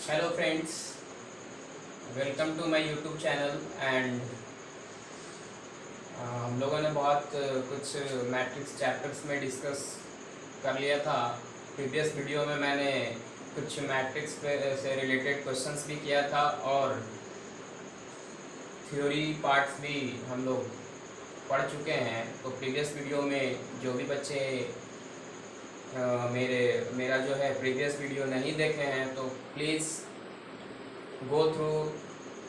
Hello friends, welcome to my YouTube channel. And हम लोगों ने बहुत कुछ मैट्रिक्स चैप्टर्स में डिस्कस कर लिया था। प्रीवियस वीडियो में मैंने कुछ मैट्रिक्स पे से रिलेटेड क्वेश्चंस भी किया था और थ्योरी पार्ट्स भी हम लोग पढ़ चुके हैं। तो प्रीवियस वीडियो में जो भी बच्चे मेरा जो है प्रीवियस वीडियो नहीं देखे हैं तो please go through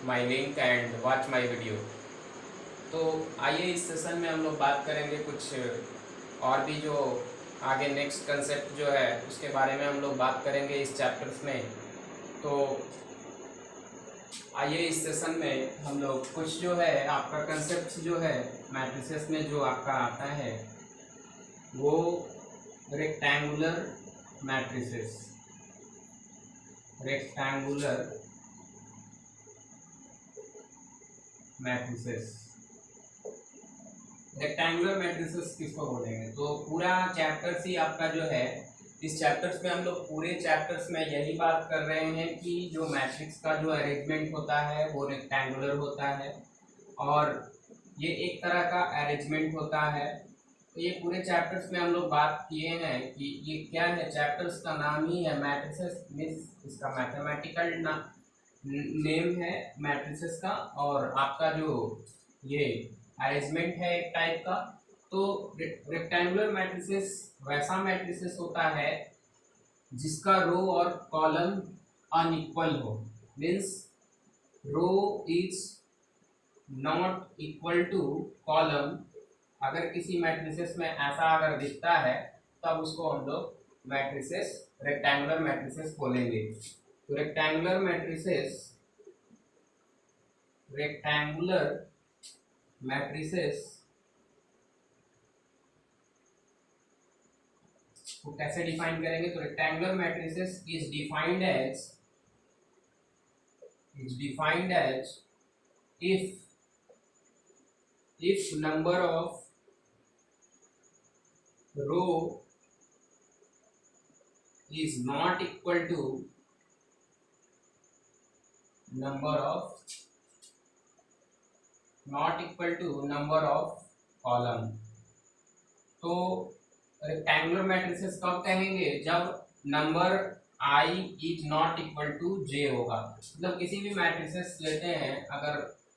my link and watch my video. तो आइए इस सेशन में हम लोग बात करेंगे कुछ और भी जो आगे नेक्स्ट कंसेप्ट जो है उसके बारे में हम लोग बात करेंगे इस चैप्टर्स में। तो आइए इस सेशन में हम लोग कुछ जो है आपका कंसेप्ट जो है मैट्रिसेस में जो आपका आता है वो rectangular matrices rectangular matrices rectangular matrices किसको बोलेंगे। तो पूरा चैप्टर्स ही आपका जो है इस चैप्टर्स में हम लोग पूरे चैप्टर्स में यही बात कर रहे हैं कि जो मैट्रिक्स का जो अरेंजमेंट होता है वो रेक्टेंगुलर होता है और ये एक तरह का अरेंजमेंट होता है। तो ये पूरे चैप्टर्स में हम लोग बात किए हैं कि ये क्या है। चैप्टर्स का नाम ही है मैट्रिसेस, मीन्स इसका मैथमेटिकल नेम है मैट्रिसेस का। और आपका जो ये अरेंजमेंट है एक टाइप का। तो रेक्टेंगुलर मैट्रिसेस वैसा मैट्रिसेस होता है जिसका रो और कॉलम अनइक्वल हो, means row is not equal to column. अगर किसी मैट्रिसेस में ऐसा अगर दिखता है तब उसको हम लोग मैट्रिसेस रेक्टेंगुलर मैट्रिसेस बोलेंगे। तो रेक्टेंगुलर मैट्रिसेस को कैसे डिफाइन करेंगे। तो rectangular matrices is defined as if number of row is not equal to number of column। तो रेक्टेंगुलर मैट्रिसेस कब कहेंगे, जब number i is not equal to j होगा। मतलब किसी भी मैट्रिसेस लेते हैं अगर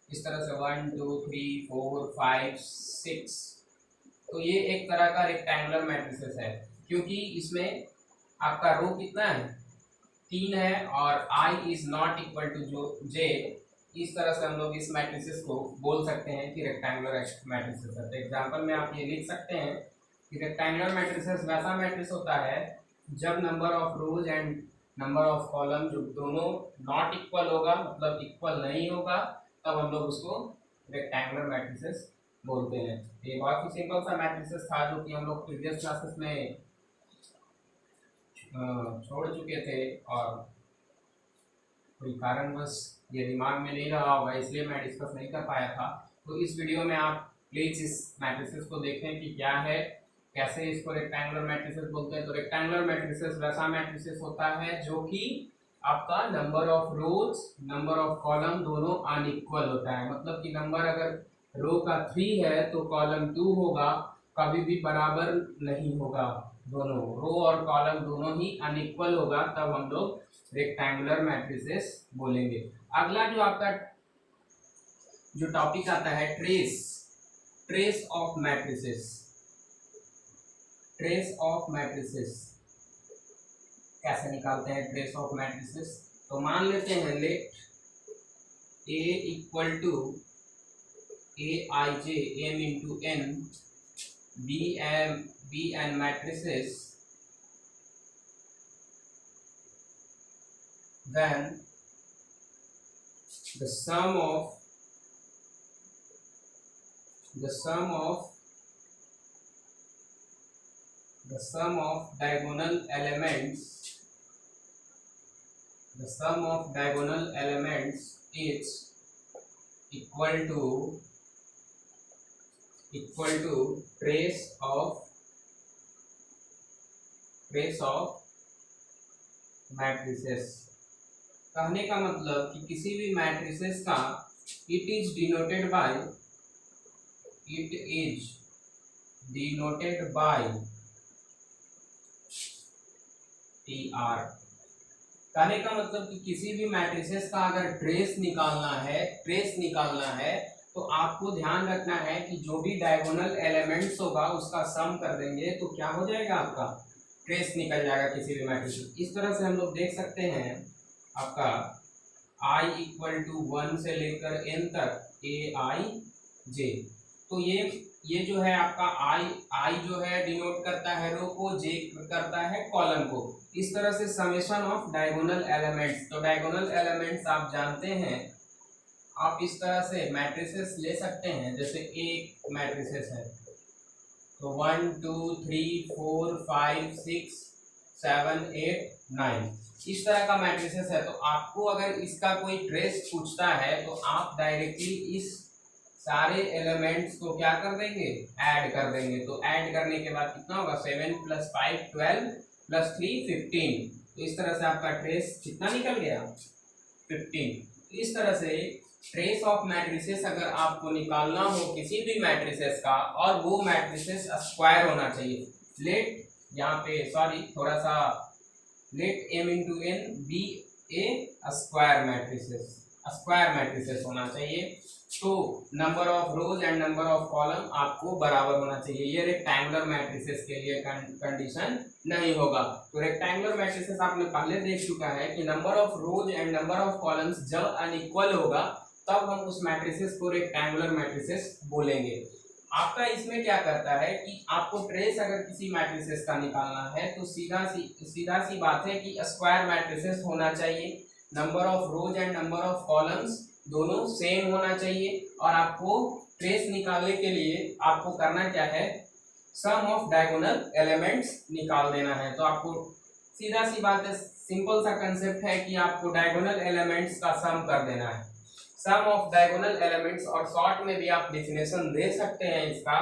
इस तरह से 1 2 3 4 5 6, तो ये एक तरह का रेक्टेंगुलर मैट्रिसेस है क्योंकि इसमें आपका रो कितना है 3 है और i is not equal to j। इस तरह से हम लोग इस मैट्रिसेस को बोल सकते हैं कि रेक्टेंगुलर मैट्रिसेस है। तो एग्जाम्पल में आप ये लिख सकते हैं कि रेक्टेंगुलर मैट्रिसेस वैसा मैट्रिक्स होता है जब number of rose and number of column जो दोनों नॉट इक्वल होगा, मतलब इक्वल नहीं होगा, तब हम लोग उसको रेक्टेंगुलर मैट्रिसेस बोलते हैं। ये बहुत ही सिंपल सा मैट्रिसेस था जो कि हम लोग प्रीवियस क्लासेस में छोड़ चुके थे और कोई कारणवश ये दिमाग में नहीं रहा होगा इसलिए मैं डिस्कस नहीं कर पाया था। तो इस वीडियो में आप प्लीज़ इस मैट्रिसेस को देखें कि क्या है, कैसे इसको रेक्टेंगुलर मैट्रिसेस बोलते हैं। तो रेक्टेंगुलर मैट्रिसेस वैसा मैट्रिसेस होता है जो कि आपका number of rose number of column दोनों अनइक्वल होता है। मतलब कि नंबर अगर रो का 3 है तो कॉलम 2 होगा, कभी भी बराबर नहीं होगा। दोनों रो और कॉलम दोनों ही अनइक्वल होगा, तब हम लोग रेक्टेंगुलर मैट्रिसेस बोलेंगे। अगला जो आपका जो टॉपिक आता है ट्रेस ऑफ मैट्रिसेस कैसे निकालते हैं ट्रेस ऑफ मैट्रिसेस। तो मान लेते हैं let a equal to aij m into n b n matrices, then the sum of diagonal elements is equal to trace of matrices। कहने का मतलब कि किसी भी मैट्रिसेस का it is denoted by TR। कहने का मतलब कि किसी भी मैट्रिसेस का अगर ट्रेस निकालना है तो आपको ध्यान रखना है कि जो भी डायगोनल एलिमेंट्स होगा उसका सम कर देंगे तो क्या हो जाएगा, आपका ट्रेस निकल जाएगा किसी भी मैट्रिक्स। इस तरह से हम लोग देख सकते हैं आपका i = 1 से लेकर n तक aij। तो ये जो है आपका i जो है डिनोट करता है रो को, j करता है कॉलम को। इस तरह से समेशन ऑफ डायगोनल एलिमेंट्स, तो डायगोनल एलिमेंट्स आप जानते हैं, आप इस तरह से मैट्रिसेस ले सकते हैं। जैसे एक मैट्रिसेस है तो 1 2 3 4 5 6 7 8 9 इस तरह का मैट्रिसेस है। तो आपको अगर इसका कोई ट्रेस पूछता है तो आप डायरेक्टली इस सारे एलिमेंट्स को क्या कर देंगे, ऐड कर देंगे। तो ऐड करने के बाद कितना होगा, 7 + 5 12 + 3 15। तो इस तरह से आपका ट्रेस कितना निकल गया, 15। तो इस तरह से ट्रेस ऑफ मैट्रिसेस अगर आपको निकालना हो किसी भी मैट्रिसेस का, और वो मैट्रिसेस स्क्वायर होना चाहिए, लेट यहाँ पे सॉरी थोड़ा सा लेट m × n बी ए स्क्वायर मैट्रिसेस होना चाहिए। तो number of rose and number of column आपको बराबर होना चाहिए। ये रेक्टेंगुलर मैट्रिसेस के लिए कंडीशन नहीं होगा। तो रेक्टेंगुलर मैट्रिसेस आपने पहले देख चुका है कि number of rose and number of columns जब अनइक्वल होगा तब हम उस मैट्रिसेस को रेक्टेंगुलर मैट्रिसेस बोलेंगे। आपका इसमें क्या करता है कि आपको ट्रेस अगर किसी मैट्रिसेस का निकालना है तो सीधा सी बात है कि स्क्वायर मैट्रिसेस होना चाहिए, number of rose and number of columns दोनों सेम होना चाहिए। और आपको ट्रेस निकालने के लिए आपको करना क्या है, सम ऑफ डायगोनल एलिमेंट्स निकाल देना है। तो आपको सीधा सी बात है, सिंपल सा कंसेप्ट है कि आपको डायगोनल एलिमेंट्स का सम कर देना है, सम ऑफ डायगोनल एलिमेंट्स। और शॉर्ट में भी आप डेफिनेशन दे सकते हैं इसका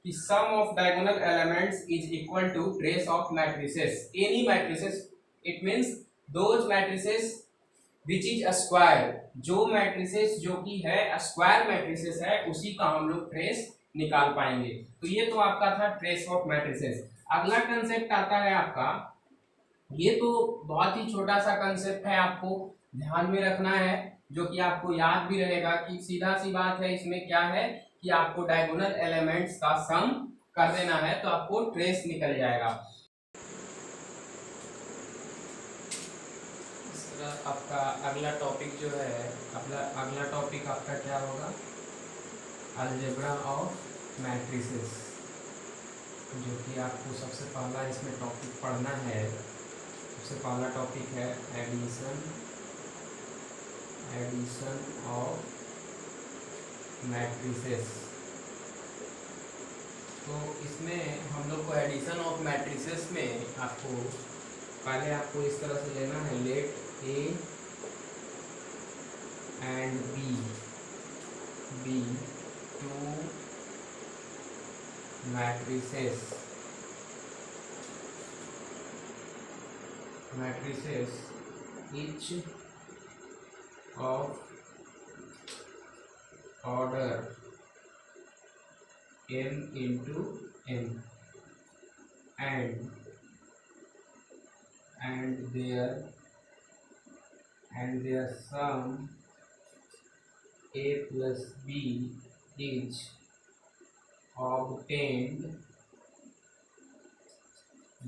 कि sum of diagonal elements is equal to trace of matrices, any matrices. It means those matrices which is square, जो मैट्रिसेस जो कि है स्क्वायर मैट्रिसेस है उसी का हम लोग ट्रेस निकाल पाएंगे। तो ये तो आपका था ट्रेस ऑफ मैट्रिसेस। अगला कंसेप्ट आता है आपका, ये तो बहुत ही छोटा सा कंसेप्ट है, आपको ध्यान में रखना है, जो कि आपको याद भी रहेगा कि सीधा सी बात है। इसमें क्या है कि आपको डायगोनल एलिमेंट्स का सम कर देना है तो आपको ट्रेस निकल जाएगा। आपका अगला टॉपिक जो है, अगला टॉपिक आपका क्या होगा, अलजेब्रा ऑफ मैट्रिसेस, जो कि आपको सबसे पहला इसमें टॉपिक पढ़ना है। सबसे पहला टॉपिक है एडिशन ऑफ मैट्रिसेस। तो इसमें हम लोग को एडिशन ऑफ मैट्रिसेस में आपको इस तरह से लेना है, late A and B two matrices each of order m into n and their sum a plus b is obtained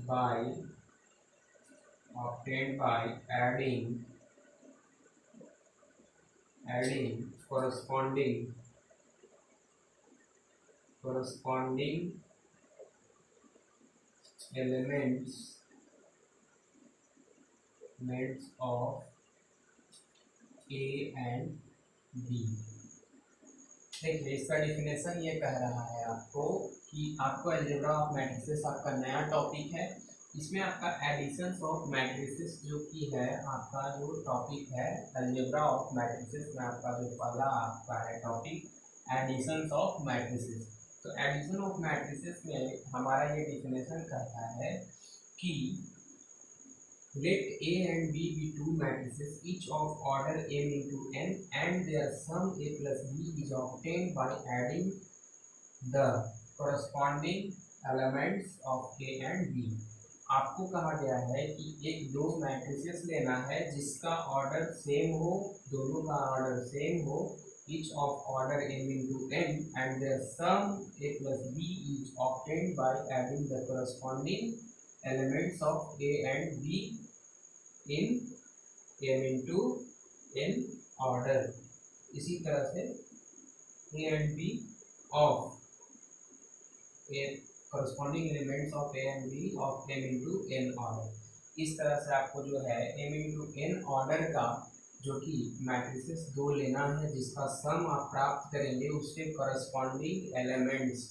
by adding corresponding elements of A and B। देखिए इसका definition ये कह रहा है आपको कि आपको अलजेब्रा ऑफ मैट्रिसेस आपका नया टॉपिक है। इसमें आपका एडिशन ऑफ मैट्रिसेस जो कि है आपका जो टॉपिक है अलजेब्रा ऑफ मैट्रिसेस में, आपका जो पहला आपका है टॉपिक एडिशन ऑफ मैट्रिसेस। तो एडिशन ऑफ मैट्रिसेस में हमारा ये डिफिनेशन कहता है कि Let A and B be two matrices, each of order m into n, and their sum A plus B is obtained by adding the corresponding elements of A and B. आपको कहा गया है कि एक दो मैट्रिसेस लेना है जिसका ऑर्डर सेम हो, दोनों का ऑर्डर सेम हो, each of order m into n, and their sum A plus B is obtained by adding the corresponding elements of A and B in m into n order. इसी तरह से A and B of A corresponding elements of A and B of m into n order. इस तरह से आपको जो है m into n order का जो कि मैट्रिसेस दो लेना है जिसका सम आप प्राप्त करेंगे उसके करस्पॉन्डिंग एलिमेंट्स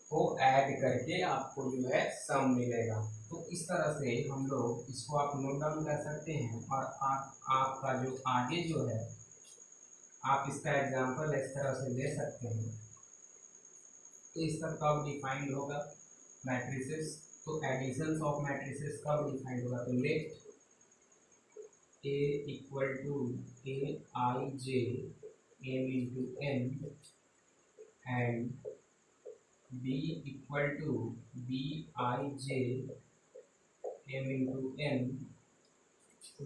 को ऐड करके आपको जो है सम मिलेगा। तो इस तरह से हम लोग इसको आप नोट डाउन कर सकते हैं और आपका जो आगे जो है आप इसका एग्जांपल इस तरह से ले सकते हैं। तो इसका कब डिफाइंड होगा मैट्रिसेस, तो एडिशंस ऑफ मैट्रिसेस कब डिफाइंड होगा, तो let A equal to A I J m into n and B equal to B I J m into n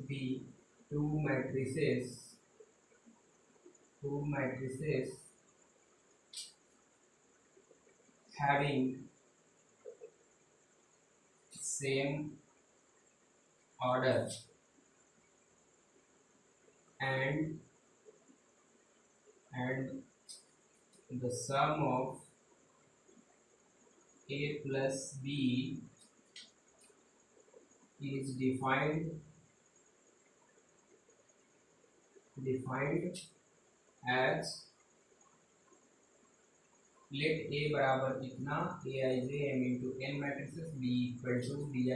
be two matrices having same order and the sum of A plus B is defined as let A बराबर इतना Aij m into n matrices, B equal to Bij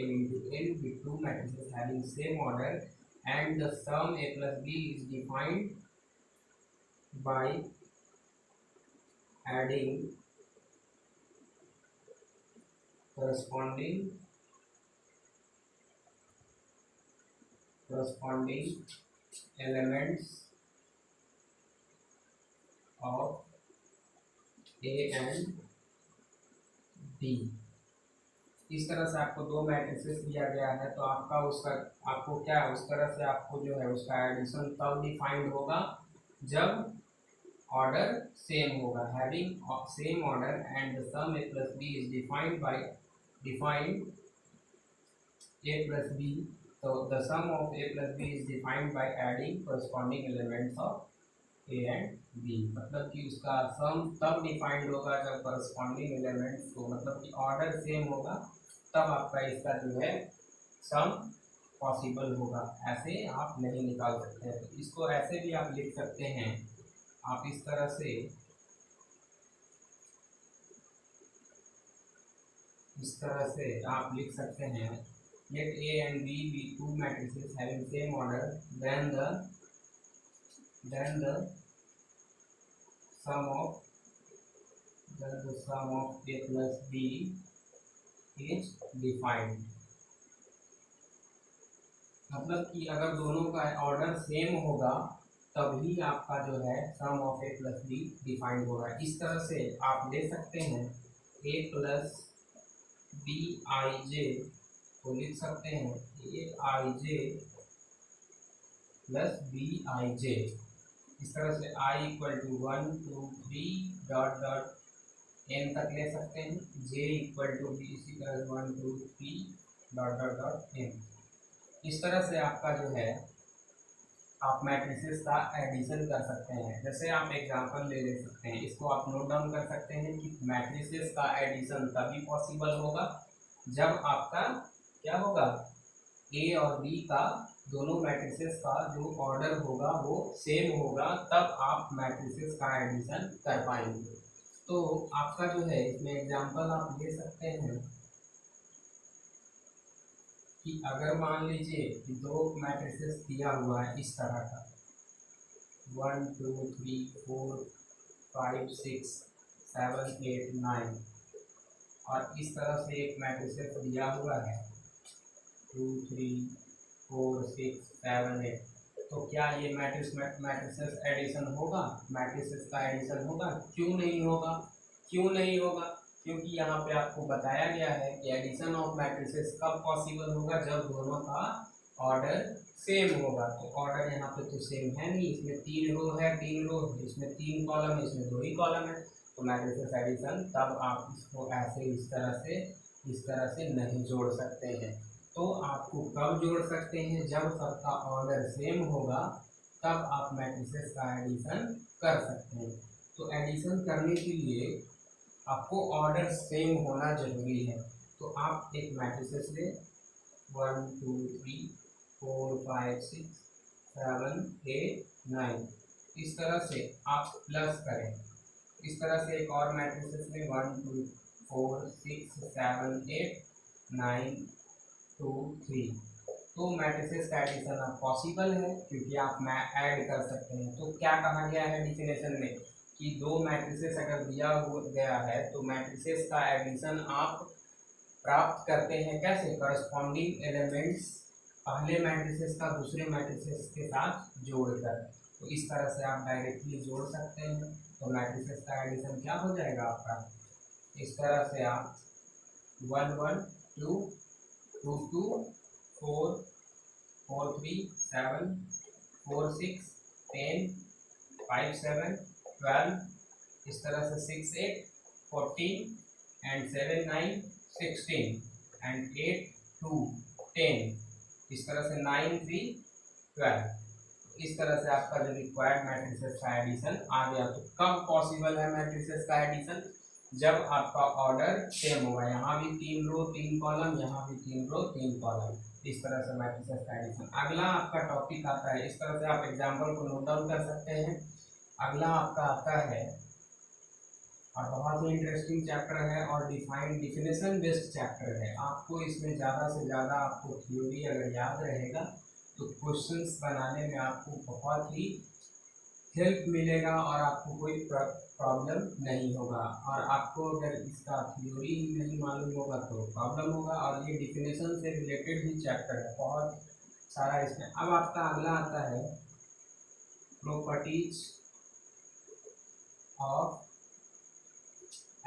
m into n with two matrices having same order, and the sum A plus B is defined by adding corresponding elements of A and B। इस तरह से आपको दो matrices दिया गया है तो आपको क्या उस तरह से आपको जो है उसका एडिशन तब डिफाइंड होगा जब ऑर्डर सेम होगा, having same order and the sum A plus B is defined A plus B, so the sum of A plus B is defined by adding corresponding elements of A and B। मतलब कि उसका सम तब defined होगा जब corresponding elements को मतलब कि order same होगा तब आपका इसका जो है सम पॉसिबल होगा। ऐसे आप नहीं निकाल सकते हैं, तो इसको ऐसे भी आप लिख सकते हैं, आप इस तरह से आप लिख सकते हैं let A and B be two matrices having same order, then the sum of A plus B is defined। मतलब कि अगर दोनों का ऑर्डर सेम होगा तभी आपका जो है sum of A plus B defined होगा। इस तरह से आप ले सकते हैं A plus B I J को लिख सकते हैं A I J plus B I J। इस तरह से I equal to 1 2 3 dot dot n तक ले सकते हैं, J इक्वल टू B इसी तरह 1 2 3 डॉट डॉट डॉट n। इस तरह से आपका जो है आप मैट्रिसेस का एडिशन कर सकते हैं। जैसे आप एग्जांपल ले सकते हैं, इसको आप नोट डाउन कर सकते हैं कि मैट्रिसेस का एडिशन तभी पॉसिबल होगा जब आपका क्या होगा ए और बी का दोनों मैट्रिसेस का जो ऑर्डर होगा वो सेम होगा, तब आप मैट्रिसेस का एडिशन कर पाएंगे। तो आपका जो है इसमें एग्जांपल आप ले सकते हैं कि अगर मान लीजिए कि दो मैट्रिसेस दिया हुआ है इस तरह का 1 2 3 4 5 6 7 8 9 और इस तरह से एक मैट्रिसेस दिया हुआ है 2 3 4 6 7 8। तो क्या ये मैट्रिसेस एडिशन होगा? मैट्रिसेस का एडिशन होगा? क्यों नहीं होगा? क्यों नहीं होगा? क्योंकि यहाँ पे आपको बताया गया है कि एडिशन ऑफ मैट्रिसेस कब पॉसिबल होगा, जब दोनों का ऑर्डर सेम होगा। तो ऑर्डर यहाँ पे तो सेम है नहीं, इसमें 3 रो है, 3 रो, इसमें 3 कॉलम है, इसमें 2 ही कॉलम है। तो मैट्रिसेस एडिशन तब आप इसको ऐसे इस तरह से नहीं जोड़ सकते हैं। तो आपको कब जोड़ सकते हैं? जब सबका ऑर्डर सेम होगा, तब आप मैट्रिसेस का एडिशन कर सकते हैं। तो एडिशन करने के लिए आपको ऑर्डर सेम होना जरूरी है। तो आप एक मैट्रिसेस ले, 1 2 3 4 5 6 7 8 9, इस तरह से आप प्लस करें। इस तरह से एक और मैट्रिसेस में 1 2 4 6 7 8 9 2 3। तो मैट्रिसेस का एडिशन अब पॉसिबल है, क्योंकि आप ऐड कर सकते हैं। तो क्या कहा गया है डिफिनेशन में कि दो मैट्रिसेस अगर दिया गया है तो मैट्रिसेस का एडिशन आप प्राप्त करते हैं कैसे? करस्पॉन्डिंग एलिमेंट्स पहले मैट्रिसेस का दूसरे मैट्रिसेस के साथ जोड़कर। तो इस तरह से आप डायरेक्टली जोड़ सकते हैं। तो मैट्रिसेस का एडिशन क्या हो जाएगा आपका? इस तरह से आप 1 1 2 2 2 4 4 3 7 4 6 10 5 7 12, इस तरह से 6 8 14 एंड 7 9 16 एंड 8 2 10, इस तरह से 9 3 12। इस तरह से आपका जो रिक्वायर्ड मैट्रिसेस का एडिशन आ गया। तो कब पॉसिबल है मैट्रिसेस का एडिशन? जब आपका ऑर्डर सेम होगा। यहाँ भी 3 रो 3 कॉलम, यहाँ भी 3 रो 3 कॉलम, इस तरह से मैट्रिसेस का एडिशन। अगला आपका टॉपिक आता है, इस तरह से आप एग्जाम्पल को नोट डाउन कर सकते हैं। अगला आपका आता है, और बहुत ही इंटरेस्टिंग चैप्टर है और डिफिनेशन बेस्ड चैप्टर है। आपको इसमें ज़्यादा से ज़्यादा आपको थ्योरी अगर याद रहेगा तो क्वेश्चंस बनाने में आपको बहुत ही हेल्प मिलेगा और आपको कोई प्रॉब्लम नहीं होगा। और आपको अगर इसका थ्योरी नहीं मालूम होगा तो प्रॉब्लम होगा। और ये डिफिनेशन से रिलेटेड ही चैप्टर है, बहुत सारा इसमें। अब आपका अगला आता है प्रॉपर्टीज ऑफ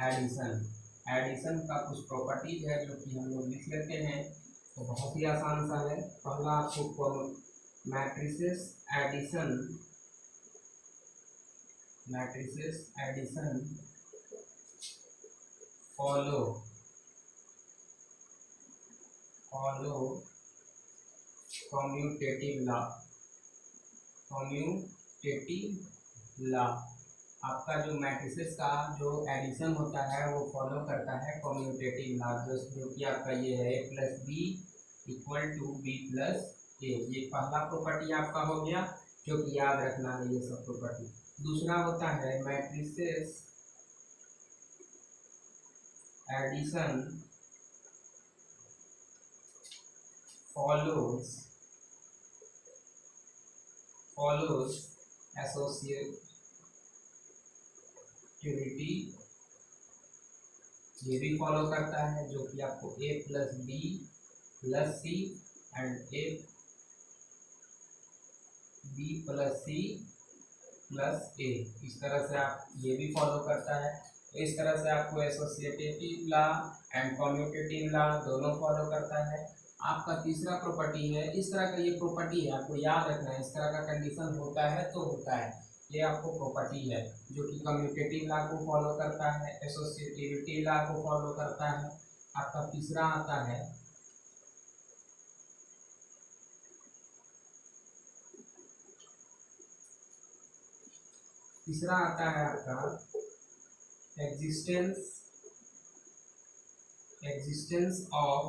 एडिशन। एडिशन का कुछ प्रॉपर्टीज है जो कि हम लोग लिख लेते हैं। तो बहुत ही आसान सा है। पहला आपको matrices addition follow commutative law. आपका जो मैट्रिसेस का जो एडिशन होता है वो फॉलो करता है कम्यूटेटिव लॉ, जो कि आपका ये है a plus B equal to B plus A. ये पहला प्रॉपर्टी आपका हो गया, जो कि याद रखना है ये सब प्रॉपर्टी। दूसरा होता है मैट्रिसेस एडिशन फॉलोज एसोसिएटिविटी, ये भी फॉलो करता है, जो कि आपको a plus B plus C and a B plus C plus A, इस तरह से आप ये भी फॉलो करता है। तो इस तरह से आपको associative law and commutative law दोनों फॉलो करता है। आपका तीसरा प्रॉपर्टी है, इस तरह का ये प्रॉपर्टी है, आपको याद रखना है। इस तरह का कंडीशन होता है तो होता है, ये आपको प्रॉपर्टी है जो कि कम्यूटेटिव लॉ को फॉलो करता है, एसोसिएटिविटी लॉ को फॉलो करता है। आपका तीसरा आता है आपका एग्जिस्टेंस ऑफ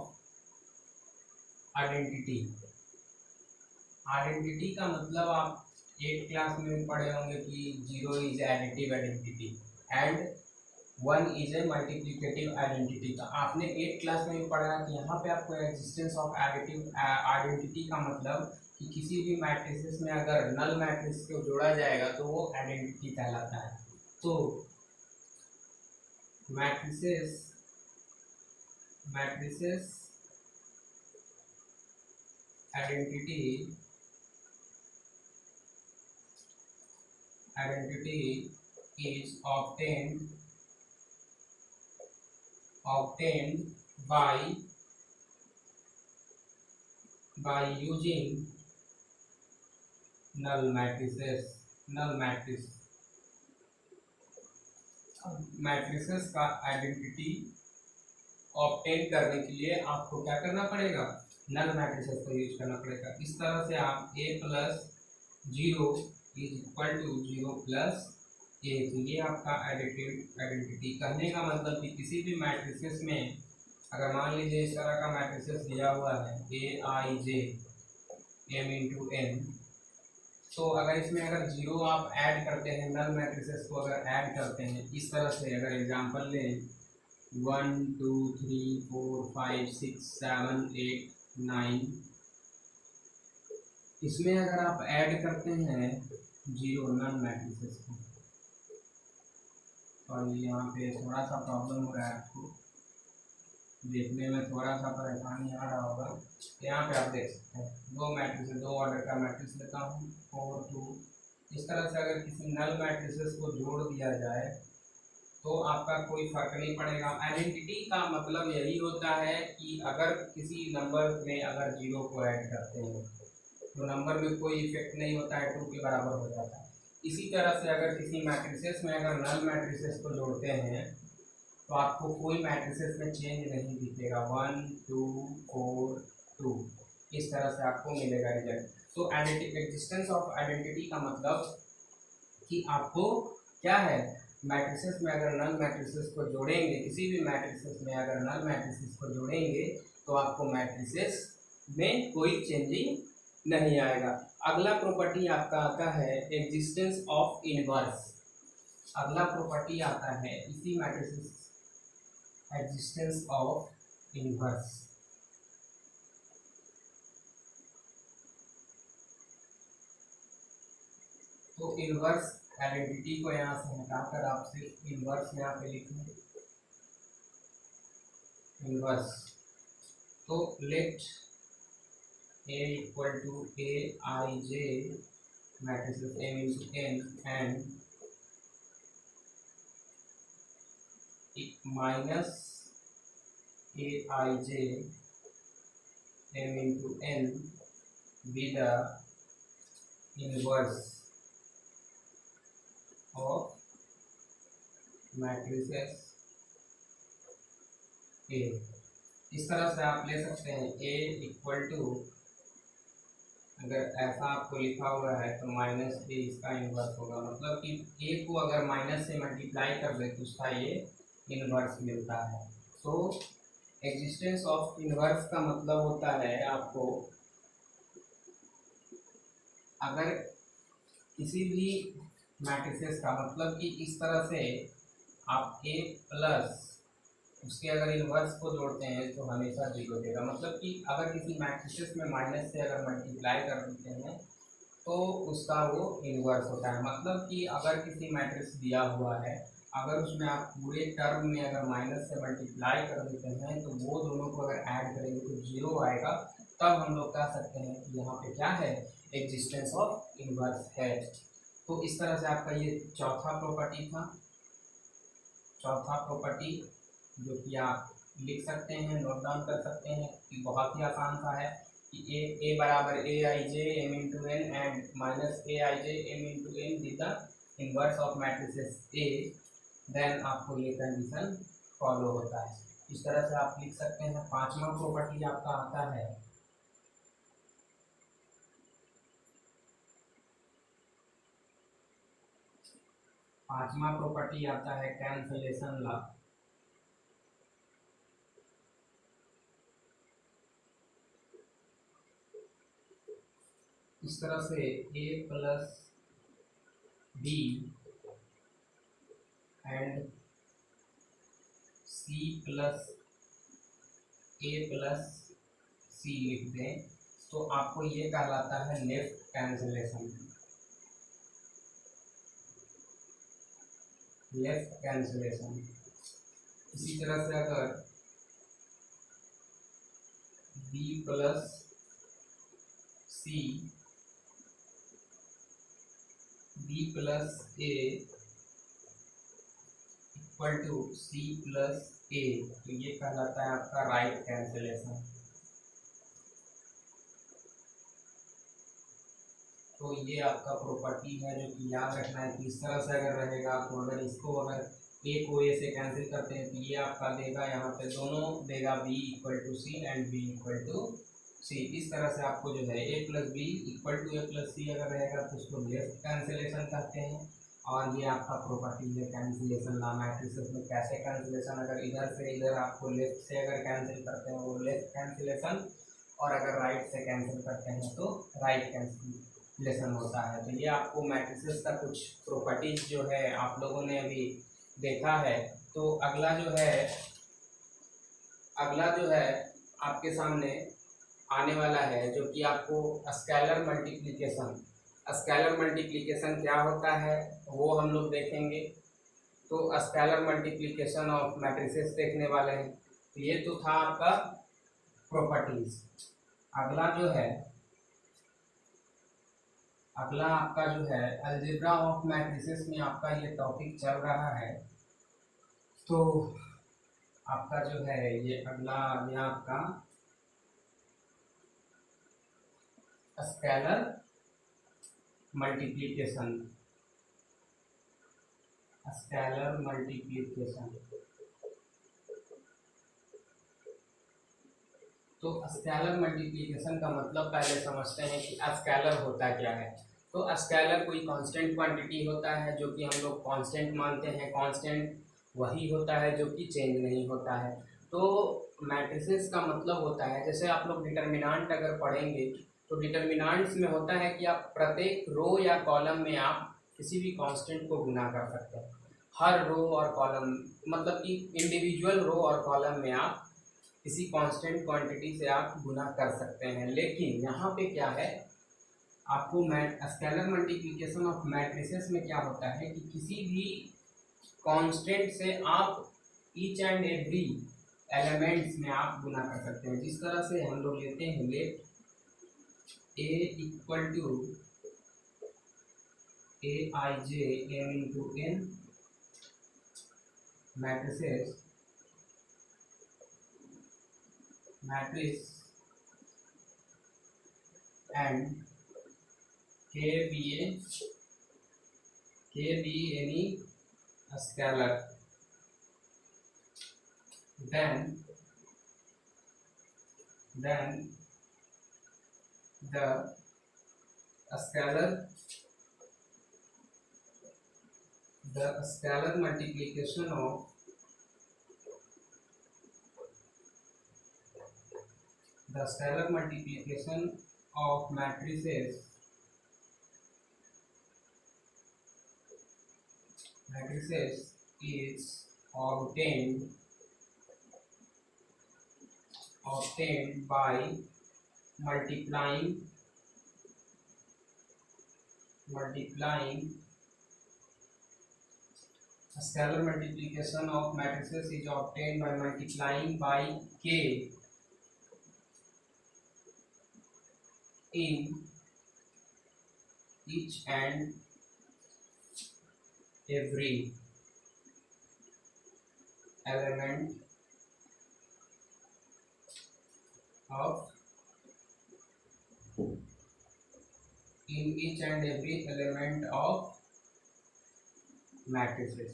आइडेंटिटी। आइडेंटिटी का मतलब आप 8th क्लास में पढ़े होंगे कि 0 is additive identity and 1 is a multiplicative identity. तो आपने 8th क्लास में भी पढ़ा कि यहाँ पे आपको एग्जिस्टेंस ऑफ आइडेंटिटी का मतलब कि किसी भी मैट्रिसेस में अगर नल मैट्रिक्स को जोड़ा जाएगा तो वो आइडेंटिटी कहलाता है। तो matrices identity is obtained by using null matrices का आइडेंटिटी ऑब्टेन करने के लिए आपको क्या करना पड़ेगा, नल मैट्रिसेस का यूज करना पड़ेगा। इस तरह से आप a plus 0 is equal to 0 plus A, तो ये आपका आइडेंटिटी। कहने का मतलब कि किसी भी मैट्रिसेस में अगर मान लीजिए इस तरह का मैट्रिसेस दिया हुआ है A I J M into N, तो अगर इसमें अगर 0 आप ऐड करते हैं, नल मैट्रिसेस को अगर ऐड करते हैं इस तरह से, अगर एग्जांपल लें 1 2 3 4 5 6 7 8 9, इसमें अगर आप ऐड करते हैं 0 नल मैट्रिसेस को, और यहाँ पे थोड़ा सा प्रॉब्लम हो रहा है, आपको देखने में थोड़ा सा परेशानी आ रहा होगा। यहाँ पे आप देख सकते हैं दो मैट्रिसेस, दो ऑर्डर का मैट्रिक्स लेता हूँ 4 2। इस तरह से अगर किसी नल मैट्रिसेस को जोड़ दिया जाए तो आपका कोई फर्क नहीं पड़ेगा। आइडेंटिटी का मतलब यही होता है कि अगर किसी नंबर में अगर 0 को ऐड करते हैं तो नंबर में कोई इफेक्ट नहीं होता है, 2 के बराबर हो जाता है। इसी तरह से अगर किसी मैट्रिसेस में अगर नल मैट्रिसेस को जोड़ते हैं तो आपको कोई मैट्रिसेस में चेंज नहीं दिखेगा, 1 2 4 2 इस तरह से आपको मिलेगा रिजल्ट। तो एग्जिस्टेंस ऑफ आइडेंटिटी का मतलब कि आपको क्या है, मैट्रिसेस में अगर नल मैट्रिसेस को जोड़ेंगे, किसी भी मैट्रिसेस में अगर नल मैट्रिसेस को जोड़ेंगे तो आपको मैट्रिसेस में कोई चेंजिंग नहीं आएगा। अगला प्रॉपर्टी आपका आता है एग्जिस्टेंस ऑफ इनवर्स। अगला प्रॉपर्टी आता है इसी मैट्रिसेस, एग्जिस्टेंस ऑफ इनवर्स। तो इनवर्स आइडेंटिटी को यहाँ से हटाकर आप सिर्फ इनवर्स यहाँ पे लिखें, इनवर्स। तो let A equal to A I J matrices M into N and minus A I J M into N be the inverse of matrices A. इस तरह से आप ले सकते हैं ए इक्वल टू, अगर ऐसा आपको लिखा हुआ है तो माइनस ए इसका इन्वर्स होगा, मतलब कि ए को अगर माइनस से मल्टीप्लाई कर दे तो उसका ये इन्वर्स मिलता है। तो एग्जिस्टेंस ऑफ इन्वर्स का मतलब होता है आपको अगर किसी भी मैट्रिसेस का, मतलब कि इस तरह से आप ए प्लस उसके अगर इन्वर्स को जोड़ते हैं तो हमेशा 0 देगा, मतलब कि अगर किसी मैट्रिसेस में माइनस से अगर मल्टीप्लाई कर देते हैं तो उसका वो इन्वर्स होता है। मतलब कि अगर किसी मैट्रिक्स दिया हुआ है, अगर उसमें आप पूरे टर्म में अगर माइनस से मल्टीप्लाई कर देते हैं तो वो दोनों को अगर ऐड करेंगे तो 0 आएगा, तब हम लोग कह सकते हैं कि यहाँ पे क्या है, एग्जिस्टेंस ऑफ इन्वर्स है। तो इस तरह से आपका ये चौथा प्रॉपर्टी था। चौथा प्रॉपर्टी जो कि आप लिख सकते हैं, नोट डाउन कर सकते हैं कि बहुत ही आसान सा है कि ए बराबर A I J M into N and minus A I J M into N with the inverse of matrices A, then आपको ये कंडीशन फॉलो होता है। इस तरह से आप लिख सकते हैं। पांचवा प्रॉपर्टी आपका आता है कैंसलेशन लॉ। इस तरह से A plus B and C plus A plus C लिख दें तो आपको ये कहलाता है लेफ्ट कैंसलेशन। Left cancellation. इसी तरह से अगर B plus C B plus A equal to C plus A, तो ये कहलाता है आपका राइट कैंसिलेशन। तो ये आपका प्रॉपर्टी है जो कि याद रखना है कि इस तरह से अगर रहेगा तो अगर इसको अगर ए को ए से कैंसिल करते हैं तो ये आपका देगा यहाँ पे दोनों देगा B equal to C and B equal to C. इस तरह से आपको जो है A plus B equal to A plus C अगर रहेगा तो उसको लेफ्ट कैंसिलेशन कहते हैं। और ये आपका प्रॉपर्टी है कैंसिलेशन लॉ। मैट्रिसेस में कैसे कैंसिलेशन, अगर इधर से इधर आपको लेफ्ट से अगर कैंसिल करते हैं वो लेफ्ट कैंसिलेशन, और अगर राइट से कैंसिल करते हैं तो राइट कैंसिलेशन होता है। तो ये आपको मैट्रिसेस का कुछ प्रॉपर्टीज जो है आप लोगों ने अभी देखा है। तो अगला जो है आपके सामने आने वाला है जो कि आपको स्केलर मल्टीप्लिकेशन। स्केलर मल्टीप्लिकेशन क्या होता है वो हम लोग देखेंगे। तो स्केलर मल्टीप्लिकेशन ऑफ मैट्रिसेस देखने वाले हैं। तो ये तो था आपका प्रॉपर्टीज। अगला आपका जो है अलजेब्रा ऑफ मैट्रिसेस में आपका ये टॉपिक चल रहा है। तो आपका जो है ये अगला आ गया आपका स्केलर मल्टीप्लिकेशन। स्केलर मल्टीप्लिकेशन, तो स्केलर मल्टीप्लिकेशन का मतलब पहले समझते हैं कि स्केलर होता क्या है। तो स्केलर कोई कांस्टेंट क्वांटिटी होता है जो कि हम लोग कांस्टेंट मानते हैं। कांस्टेंट वही होता है जो कि चेंज नहीं होता है। तो मैट्रिसेस का मतलब होता है, जैसे आप लोग डिटर्मिनेंट अगर पढ़ेंगे तो डिटर्मिनेंट्स में होता है कि आप प्रत्येक रो या कॉलम में आप किसी भी कांस्टेंट को गुना कर सकते हैं। हर रो और कॉलम मतलब कि इंडिविजुअल रो और कॉलम में आप किसी कांस्टेंट क्वांटिटी से आप गुना कर सकते हैं। लेकिन यहाँ पे क्या है, आपको स्केलर मल्टीप्लिकेशन ऑफ मैट्रिसेस में क्या होता है कि किसी भी कांस्टेंट से आप ईच एंड एवरी एलिमेंट्स में आप गुना कर सकते हैं। जिस तरह से हम लोग लेते हैं let A equal to A I J M into N matrices matrix and k be any scalar, then the scalar multiplication of the scalar multiplication of matrices is obtained by multiplying scalar multiplication of matrices is obtained by multiplying by k in each and every element of matrices।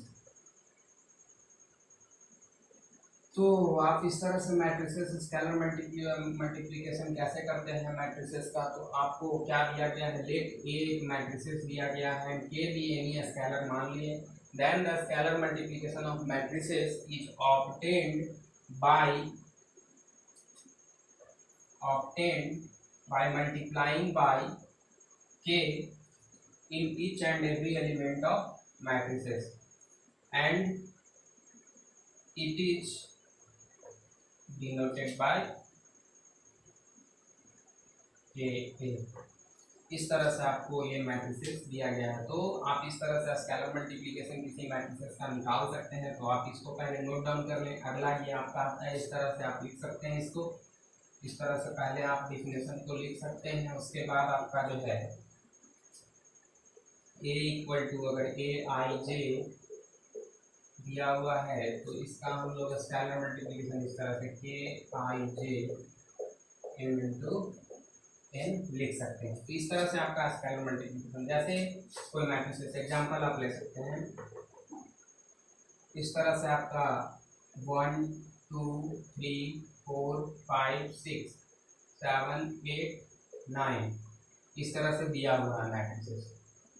तो आप इस तरह से matrices scalar multiplication कैसे करते हैं matrices का। तो आपको क्या दिया गया है, लेट ए मैट्रिसेस दिया गया है, के भी एनी स्केलर मान लिए। Then the scalar multiplication of matrices is obtained by multiplying by k in each and every element of matrices, and it is denoted by KA। इस तरह से आपको ये मैट्रिसेस दिया गया है। तो आप इस तरह से स्केलर मल्टीप्लिकेशन किसी मैट्रिसेस का निकाल सकते हैं। तो आप इसको पहले नोट डाउन कर लें। अगला ये आपका आता है, इस तरह से आप लिख सकते हैं इसको। इस तरह से पहले आप डिफिनेशन को लिख सकते हैं। उसके बाद आपका जो है ए इक्वल टू, अगर ए आई जे दिया हुआ है तो इसका हम लोग स्केलर मल्टीप्लिकेशन इस तरह से के आई जे एम इंटू एन लिख सकते हैं। तो इस तरह से आपका स्केलर मल्टीप्लिकेशन, जैसे कोई मैट्रिक्स एग्जांपल आप ले सकते हैं। इस तरह से आपका 1 2 3 4 5 6 7 8 9 इस तरह से दिया हुआ है मैट्रिक्स।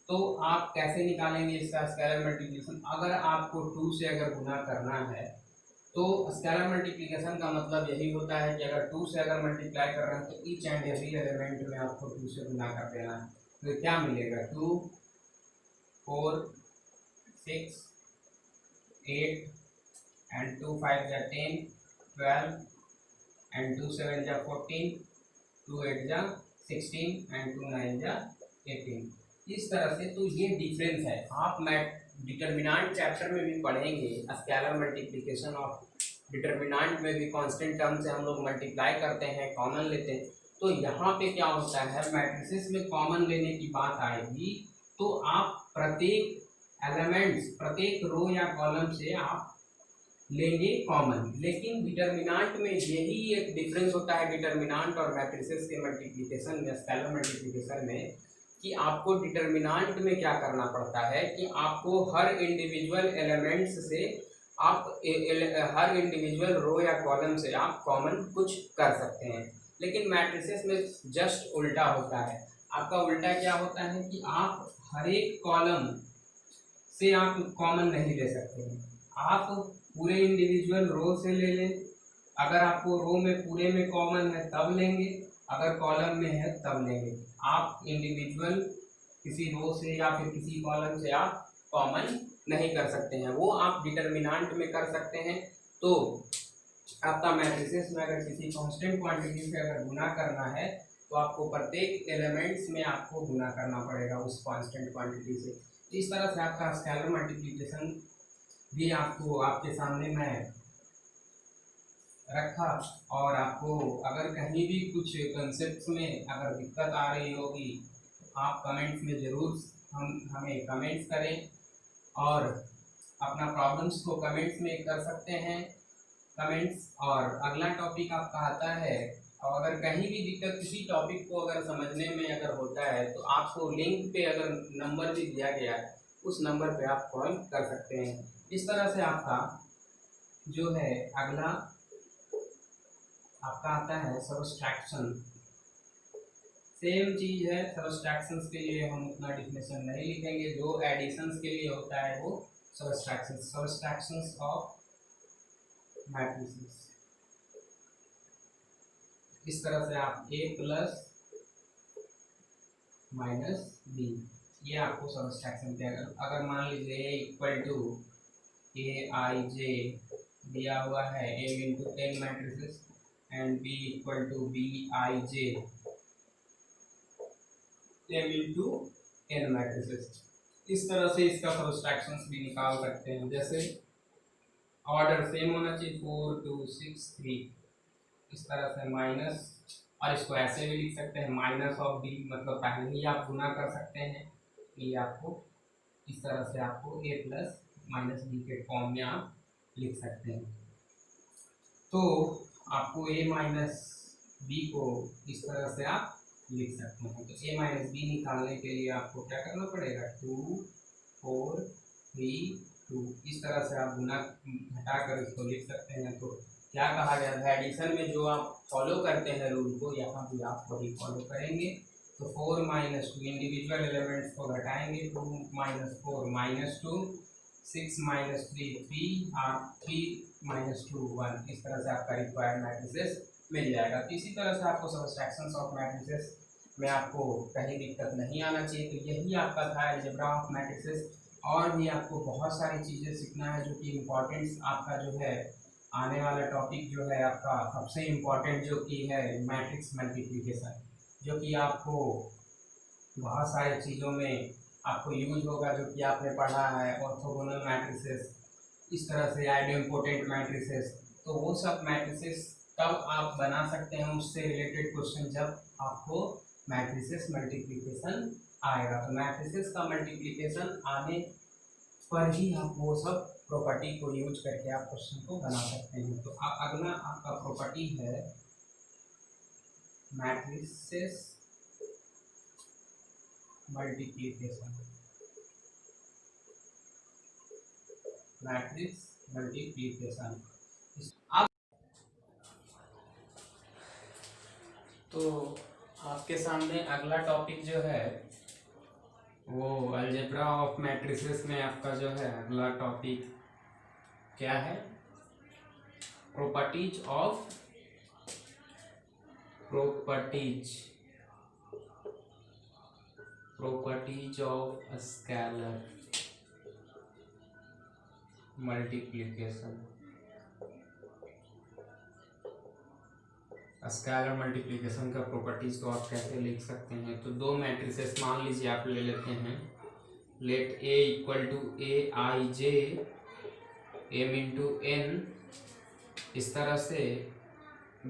तो आप कैसे निकालेंगे इसका स्केलर मल्टीप्लिकेशन? अगर आपको 2 से अगर गुना करना है तो स्केलर मल्टीप्लिकेशन का मतलब यही होता है कि अगर 2 से अगर मल्टीप्लाई कर रहे हैं तो ईच एंड एवरी एलिमेंट में आपको 2 से गुना कर देना है। तो क्या मिलेगा? 2 4 6 8 and 2 5 जा 10 12 and 2 7 जा 14 2 8 जा 16 and 2 9 जा 18 इस तरह से। तो ये डिफरेंस है। आप डिटर्मिनेंट चैप्टर में भी पढ़ेंगे स्केलर मल्टीप्लिकेशन ऑफ डिटर्मिनेंट में भी कांस्टेंट टर्म से हम लोग मल्टीप्लाई करते हैं, कॉमन लेते हैं। तो यहाँ पे क्या होता है, मैट्रिसेस में कॉमन लेने की बात आएगी तो आप प्रत्येक एलिमेंट्स, प्रत्येक रो या कॉलम से आप लेंगे कॉमन। लेकिन डिटर्मिनेंट में यही एक डिफरेंस होता है डिटर्मिनेंट और मैट्रिसेस के मल्टीप्लिकेशन में, स्केलर मल्टीप्लिकेशन में, कि आपको डिटर्मिनेंट में क्या करना पड़ता है कि आपको हर इंडिविजुअल एलिमेंट्स से आप हर इंडिविजुअल रो या कॉलम से आप कॉमन कुछ कर सकते हैं। लेकिन मैट्रिसेस में जस्ट उल्टा होता है। आपका उल्टा क्या होता है कि आप हर एक कॉलम से आप कॉमन नहीं ले सकते हैं। आप पूरे इंडिविजुअल रो से ले लें, अगर आपको रो में पूरे में कॉमन है तब लेंगे, अगर कॉलम में है तब लेंगे। आप इंडिविजुअल किसी रो से या फिर किसी कॉलम से आप कॉमन नहीं कर सकते हैं, वो आप डिटर्मिनेंट में कर सकते हैं। तो आपका मैट्रिसेस में अगर किसी कांस्टेंट क्वांटिटी से अगर गुना करना है तो आपको प्रत्येक एलिमेंट्स में आपको गुना करना पड़ेगा उस कांस्टेंट क्वांटिटी से। इस तरह से आपका स्केलर मल्टीप्लिकेशन भी आपको आपके सामने मैं रखा। और आपको अगर कहीं भी कुछ कंसेप्ट में अगर दिक्कत आ रही होगी तो आप कमेंट्स में ज़रूर हमें कमेंट्स करें और अपना प्रॉब्लम्स को कमेंट्स में कर सकते हैं कमेंट्स। और अगला टॉपिक आपका आता है, और अगर कहीं भी दिक्कत किसी टॉपिक को अगर समझने में अगर होता है तो आपको लिंक पे अगर नंबर भी दिया गया है उस नंबर पे आप कॉल कर सकते हैं। इस तरह से आपका जो है अगला आपका आता है सबट्रैक्शन। सेम चीज़ है, सबट्रैक्शंस के लिए हम उतना डिफिनेशन नहीं लिखेंगे, जो एडिशंस के लिए होता है वो सबट्रैक्शंस ऑफ मैट्रिसेस। इस तरह से आप a प्लस माइनस b, ये आपको सबट्रैक्शन के अगर मान लीजिए a equal to A I J दिया हुआ है m into n matrices and b equal to b I J m into n matrices. इस तरह से इसका सबट्रैक्शंस भी निकाल सकते हैं। जैसे ऑर्डर सेम होना चाहिए 4 2 6 3, इस तरह से माइनस, और इसको ऐसे भी लिख सकते हैं माइनस ऑफ b, मतलब पहले ही आप गुना कर सकते हैं। ये आपको इस तरह से आपको a प्लस माइनस बी के फॉर्म में आप लिख सकते हैं। तो आपको a माइनस बी को इस तरह से आप लिख सकते हैं। तो a माइनस बी निकालने के लिए आपको क्या करना पड़ेगा, 2 4 3 2, इस तरह से आप गुना घटा कर इसको लिख सकते हैं। तो क्या कहा गया है, एडिशन में जो आप फॉलो करते हैं रूल को, यहाँ भी आप वही फॉलो करेंगे। तो 4 माइनस 2 इंडिविजुअल एलिमेंट्स को घटाएंगे, 2 माइनस 4 माइनस 2, 6 माइनस 3 3 और 3 माइनस 2 1, इस तरह से आपका रिक्वायर्ड मैट्रिसेस मिल जाएगा। तो इसी तरह से आपको सबट्रैक्शंस ऑफ मैट्रिसेस में आपको कहीं दिक्कत नहीं आना चाहिए। तो यही आपका था अलजेब्रा ऑफ मैट्रिसेस। और भी आपको बहुत सारी चीज़ें सीखना है जो कि इम्पोर्टेंट्स आपका जो है आने वाला टॉपिक जो है आपका सबसे इम्पोर्टेंट जो कि है मैट्रिक्स मल्टीप्लिकेशन, जो कि आपको बहुत सारी चीज़ों में आपको यूज होगा, जो कि आपने पढ़ा है ऑर्थोगोनल मैट्रिसेस, इस तरह से आइडेम्पोटेंट मैट्रिसेस। तो वो सब मैट्रिसेस तब आप बना सकते हैं उससे रिलेटेड क्वेश्चन जब आपको मैट्रिसेस मल्टीप्लिकेशन आएगा। तो मैट्रिसेस का मल्टीप्लिकेशन आने पर ही आप वो सब प्रॉपर्टी को यूज करके आप क्वेश्चन को बना सकते हैं। तो अगला आपका प्रॉपर्टी है मैट्रिसेस मल्टीप्लिकेशन। मैट्रिक्स मल्टीप्लिकेशन अब तो आपके सामने अगला टॉपिक जो है वो अलजेब्रा ऑफ मैट्रिसेस में आपका जो है अगला टॉपिक क्या है, properties of scalar multiplication. Scalar multiplication का प्रॉपर्टीज को आप कैसे लिख सकते हैं। तो दो मैट्रिसेस मान लीजिए आप ले लेते हैं, let A equal to Aij m into n, इस तरह से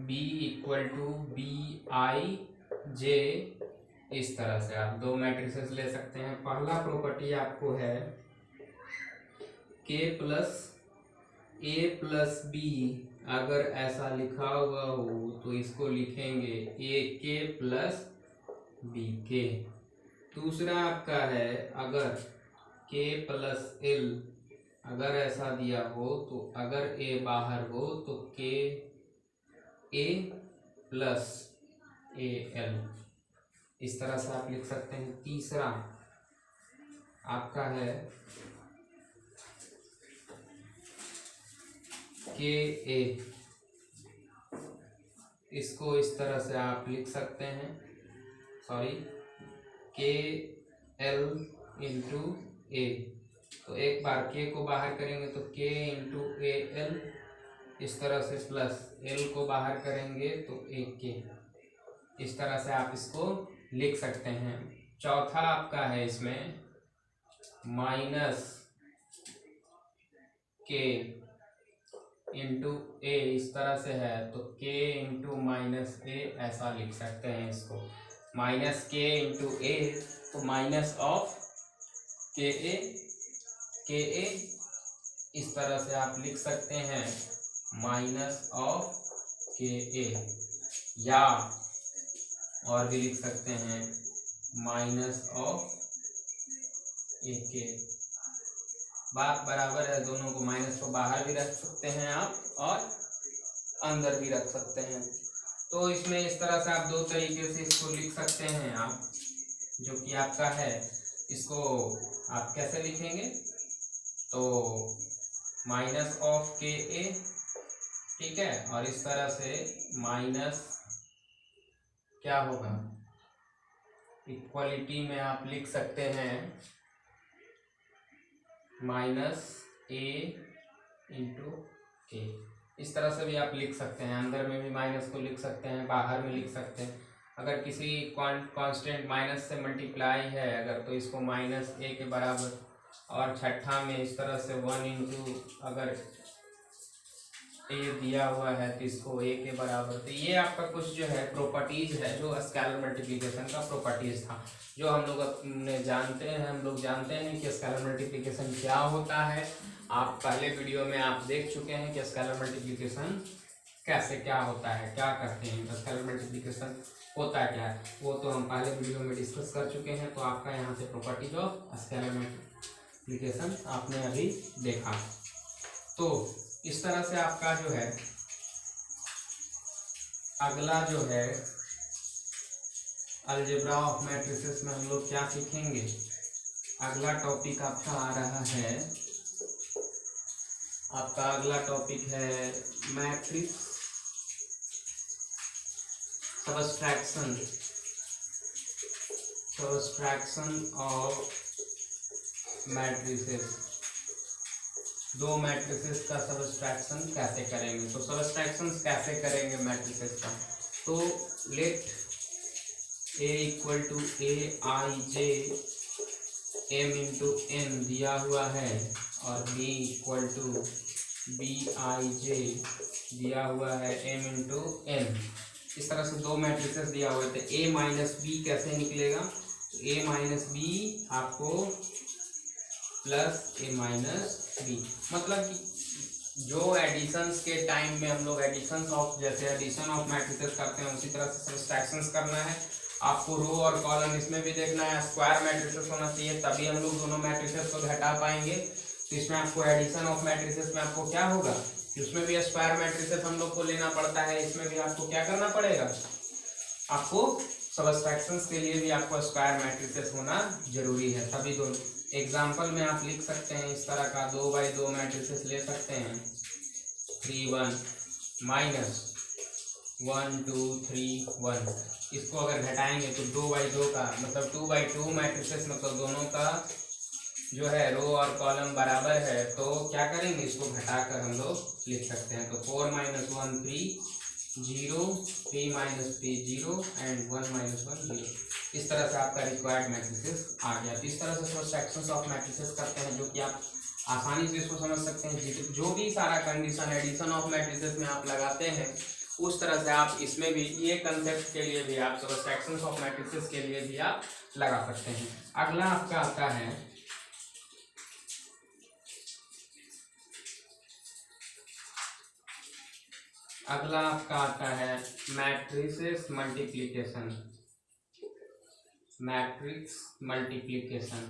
B इक्वल टू Bij, इस तरह से आप दो मैट्रिसेस ले सकते हैं। पहला प्रॉपर्टी आपको है K plus A plus B, अगर ऐसा लिखा हुआ हो तो इसको लिखेंगे AK प्लस BK। दूसरा आपका है अगर K प्लस L, अगर ऐसा दिया हो तो अगर A बाहर हो तो KA प्लस AL, इस तरह से आप लिख सकते हैं। तीसरा आपका है KA, इसको इस तरह से आप लिख सकते हैं, सॉरी KL इंटू A। तो एक बार K को बाहर करेंगे तो K इंटू AL, इस तरह से प्लस L को बाहर करेंगे तो AK, इस तरह से आप इसको लिख सकते हैं। चौथा आपका है इसमें माइनस K इंटू A, इस तरह से है तो K इंटू माइनस A, ऐसा लिख सकते हैं इसको। माइनस K इंटू A तो माइनस ऑफ KA, इस तरह से आप लिख सकते हैं माइनस ऑफ KA, या और भी लिख सकते हैं माइनस ऑफ AK। बात बराबर है, दोनों को माइनस को बाहर भी रख सकते हैं आप और अंदर भी रख सकते हैं। तो इसमें इस तरह से आप दो तरीके से इसको लिख सकते हैं आप, जो कि आपका है इसको आप कैसे लिखेंगे, तो माइनस ऑफ KA, ठीक है, और इस तरह से माइनस क्या होगा, इक्वलिटी में आप लिख सकते हैं माइनस A इंटू K, इस तरह से भी आप लिख सकते हैं। अंदर में भी माइनस को लिख सकते हैं, बाहर में लिख सकते हैं। अगर किसी कांस्टेंट माइनस से मल्टीप्लाई है अगर, तो इसको माइनस A के बराबर, और छठा में इस तरह से 1 इंटू अगर A दिया हुआ है तो इसको A के बराबर। तो ये आपका कुछ जो है प्रॉपर्टीज है जो स्केलर मल्टीप्लिकेशन का प्रॉपर्टीज था, जो हम लोग जानते हैं कि स्केलर मल्टीप्लिकेशन क्या होता है। आप पहले वीडियो में आप देख चुके हैं कि स्केलर मल्टीप्लिकेशन कैसे क्या होता है, क्या करते हैं, स्केलर मल्टीप्लिकेशन होता क्या है, वो तो हम पहले वीडियो में डिस्कस कर चुके हैं। तो आपका यहाँ से प्रॉपर्टीज ऑफ स्केलर मल्टीप्लिकेशन आपने अभी देखा। तो इस तरह से आपका जो है अगला जो है अलजेब्रा ऑफ मैट्रिसेस में हम लोग क्या सीखेंगे। अगला टॉपिक आपका आ रहा है, आपका अगला टॉपिक है मैट्रिक्स सबट्रैक्शन ऑफ मैट्रिसेस। दो मैट्रिसेस का सबट्रैक्शन कैसे करेंगे, तो सबट्रैक्शन कैसे करेंगे मैट्रिसेस का, तो let A equal to Aij m into n दिया हुआ है और B इक्वल टू Bij दिया हुआ है m इंटू n। इस तरह से दो मैट्रिसेस दिया हुआ है तो a माइनस बी कैसे निकलेगा, a माइनस बी आपको प्लस a माइनस बी, मतलब कि जो एडिशंस के टाइम में हम लोग एडिशंस ऑफ जैसे एडिशन ऑफ मैट्रिसेस करते हैं उसी तरह से सब्सट्रैक्शंस करना है। आपको रो और कॉलम इसमें भी देखना है, स्क्वायर मैट्रिसेस होना चाहिए तभी हम लोग दोनों मैट्रिसेस को घटा पाएंगे। तो इसमें आपको एडिशन ऑफ मैट्रिसेस में आपको क्या होगा, उसमें भी स्क्वायर मैट्रिसेस हम लोग को लेना पड़ता है, इसमें भी आपको क्या करना पड़ेगा, आपको सब्सट्रैक्शंस के लिए भी आपको स्क्वायर मैट्रिसेस होना जरूरी है। तभी दोनों एग्जाम्पल में आप लिख सकते हैं इस तरह का 2x2 मैट्रिसेस ले सकते हैं 3 1 माइनस 1 2 3 1। इसको अगर घटाएंगे तो 2x2 का मतलब 2x2 मैट्रिसेस मतलब दोनों का जो है रो और कॉलम बराबर है, तो क्या करेंगे इसको घटाकर हम लोग लिख सकते हैं। तो 4 - 1 3 0 3 - 3 0 एंड 1 - 1 0। इस तरह से आपका रिक्वायर्ड मैट्रिसेस आ गया। तो इस तरह से सब्सट्रैक्शंस ऑफ मैट्रिसेस करते हैं जो कि आप आसानी से इसको समझ सकते हैं। जो भी सारा कंडीशन एडिशन ऑफ मैट्रिसेस में आप लगाते हैं उस तरह से आप इसमें भी ये कंसेप्ट के लिए भी आप सब्सट्रैक्शंस ऑफ मैट्रिसेस के लिए भी आप लगा सकते हैं। अगला आपका आता है मैट्रिसेस मल्टीप्लिकेशन। मैट्रिक्स मल्टीप्लिकेशन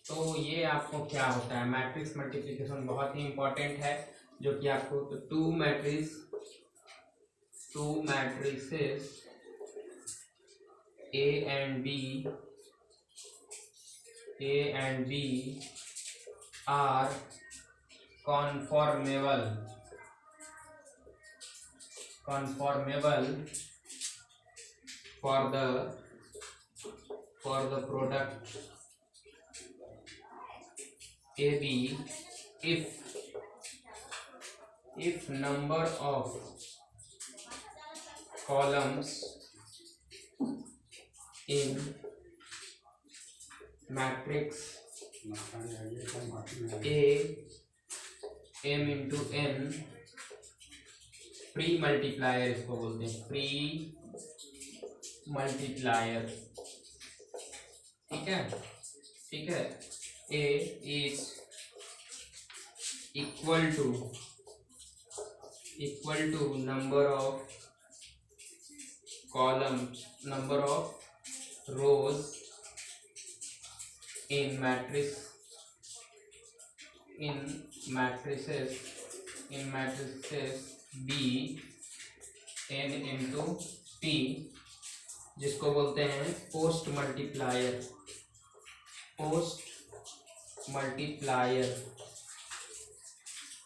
तो ये आपको क्या होता है, मैट्रिक्स मल्टीप्लिकेशन बहुत ही इंपॉर्टेंट है जो कि आपको to matrices A and B are conformable for the product AB if number of columns in matrix A m into n pre multiplier इसको बोलते हैं, प्री मल्टीप्लायर। ठीक है A is equal to number of columns, number of rows in matrices B n into p, जिसको बोलते हैं post multiplier.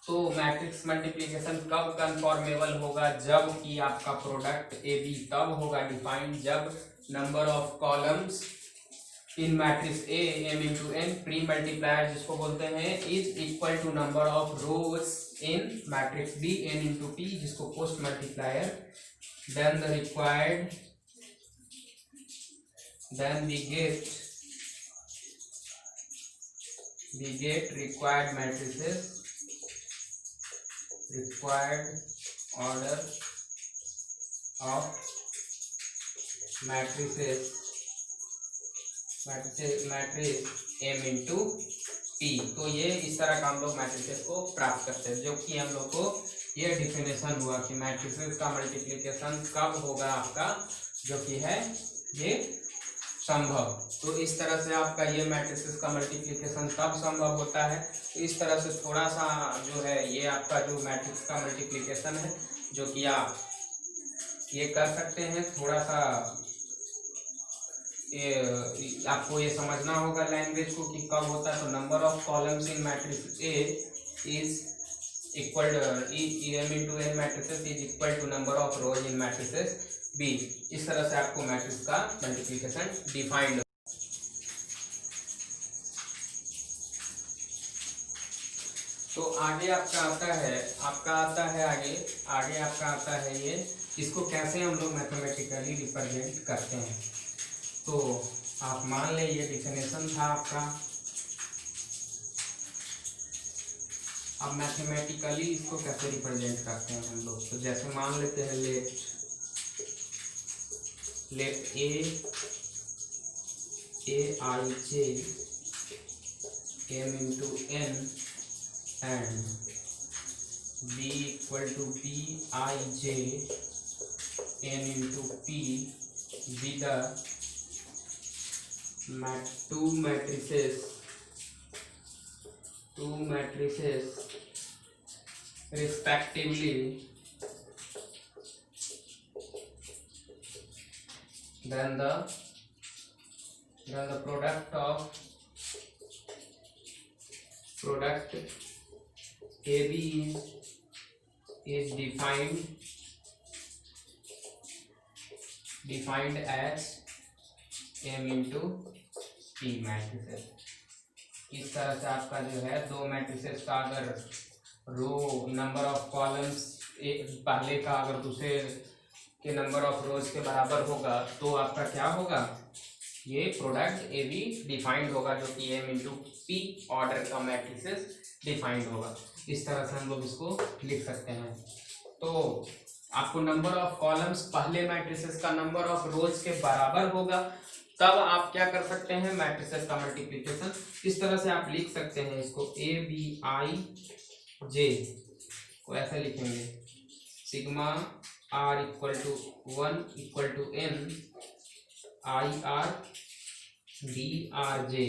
तो matrix multiplication कब कन्फॉर्मेबल होगा, जब कि आपका प्रोडक्ट ए बी तब होगा डिफाइंड जब number of columns in matrix A m into n pre multiplier जिसको बोलते हैं is equal to number of rows in matrix B n into p जिसको post multiplier. then we get required matrices, required order of matrices matrix m into p। तो ये इस तरह का हम लोग मैट्रिसेस को प्राप्त करते हैं, जो कि हम लोग को ये डिफिनेशन हुआ कि मैट्रिसेस का मल्टीप्लिकेशन कब होगा आपका, जो कि है ये संभव। तो इस तरह से आपका ये मैट्रिसेस का मल्टीप्लिकेशन तब संभव होता है। तो इस तरह से थोड़ा सा जो है ये आपका जो मैट्रिक्स का मल्टीप्लिकेशन है जो कि आप ये कर सकते हैं। थोड़ा सा आपको ये समझना होगा लैंग्वेज को कि कब होता है। तो number of columns in matrix A is equal m into n matrices is equal to number of rows in matrices B. इस तरह से आपको मैट्रिक्स का मल्टीप्लिकेशन डिफाइंड। तो आगे आपका आता है आगे आपका आता है ये, इसको कैसे हम लोग मैथमेटिकली रिप्रेजेंट करते हैं। तो आप मान ले ये डिफिनेशन था आपका अब मैथमेटिकली इसको कैसे रिप्रेजेंट करते हैं हम लोग, तो जैसे मान लेते हैं let A I J m into n and b equal to b I j n into p be the two matrices respectively, then the product AB is defined as m into p matrices. इस तरह से आपका जो है दो matrices का अगर रो number of columns पहले का अगर दूसरे के नंबर ऑफ रोज के बराबर होगा तो आपका क्या होगा, ये प्रोडक्ट ए बी डिफाइंड होगा, जो कि m इंटू पी ऑर्डर का मैट्रिसेस डिफाइंड होगा। इस तरह से हम लोग इसको लिख सकते हैं। तो आपको नंबर ऑफ कॉलम्स पहले मैट्रिसेस का नंबर ऑफ रोज के बराबर होगा, तब आप क्या कर सकते हैं, मैट्रिसेस का मल्टीप्लिकेशन इस तरह से आप लिख सकते हैं। इसको ए बी आई जे को ऐसे लिखेंगे, sigma R equal to 1 equal to N I R D R J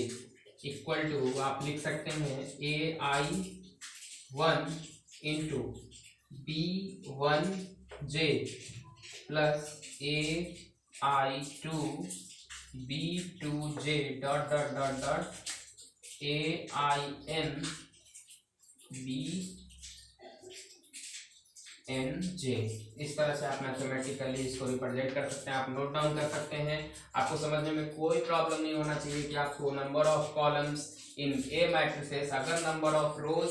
equal to आप लिख सकते हैं A I 1 into B 1 J plus A I 2 B 2 J dot dot dot dot A I N B N J. इस तरह से आप mathematically इसको represent कर सकते हैं, आप नोट डाउन कर सकते हैं। आपको समझने में कोई प्रॉब्लम नहीं होना चाहिए कि आपको number of columns in A matrices, अगर नंबर ऑफ रोज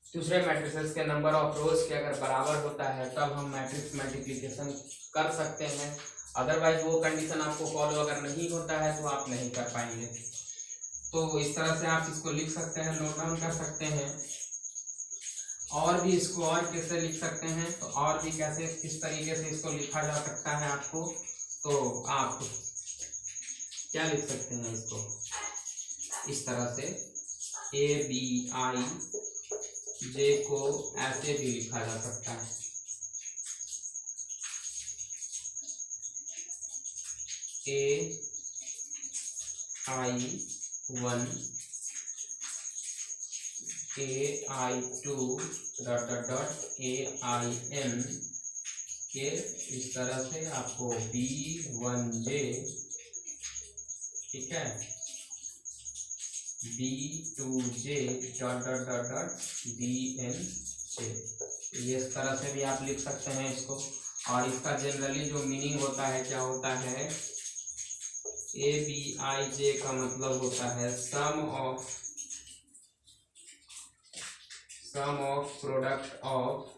दूसरे मैट्रिसेस के नंबर ऑफ रोज के अगर बराबर होता है तब हम मैट्रिक्स मल्टीप्लिकेशन कर सकते हैं। अदरवाइज वो कंडीशन आपको फॉलो अगर नहीं होता है तो आप नहीं कर पाएंगे। तो इस तरह से आप इसको लिख सकते हैं, नोट डाउन कर सकते हैं। और भी इसको और कैसे लिख सकते हैं, तो और भी कैसे किस तरीके से इसको लिखा जा सकता है आपको, तो आप क्या लिख सकते हैं इसको इस तरह से ए बी आई जे को ऐसे भी लिखा जा सकता है, A I 1 A I 2 dot dot dot A I N के इस तरह से आपको बी 1 जे, ठीक है, B 2 J dot dot dot dot B N J, ये इस तरह से भी आप लिख सकते हैं इसको। और इसका जनरली जो मीनिंग होता है क्या होता है, ए बी आई जे का मतलब होता है सम ऑफ प्रोडक्ट ऑफ,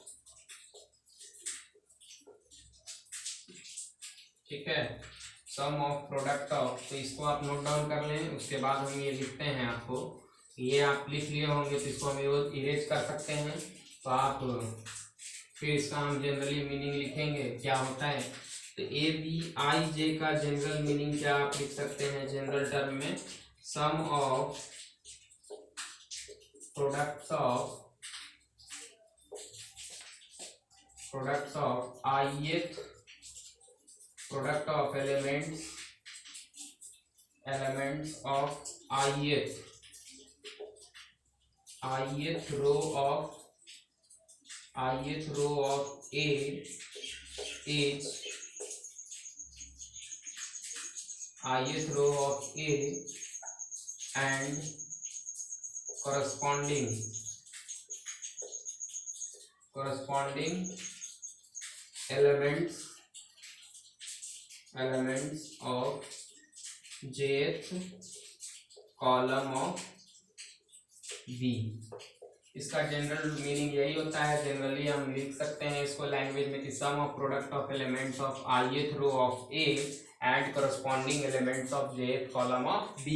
ठीक है, सम ऑफ प्रोडक्ट ऑफ। तो इसको आप नोट डाउन कर लें, उसके बाद हम ये लिखते हैं आपको, ये आप लिख लिए होंगे तो इसको हम इरेज कर सकते हैं। तो आप फिर इसका हम जनरली मीनिंग लिखेंगे क्या होता है। तो ए बी आई जे का जनरल मीनिंग क्या आप लिख सकते हैं जनरल टर्म में, sum of products of ith product of elements of ith row of A is ith row of A and corresponding elements of jth column of B। इसका general meaning यही होता है। जनरली हम लिख सकते हैं इसको लैंग्वेज में कि sum of product of elements of ith row of A and corresponding elements of jth column of B।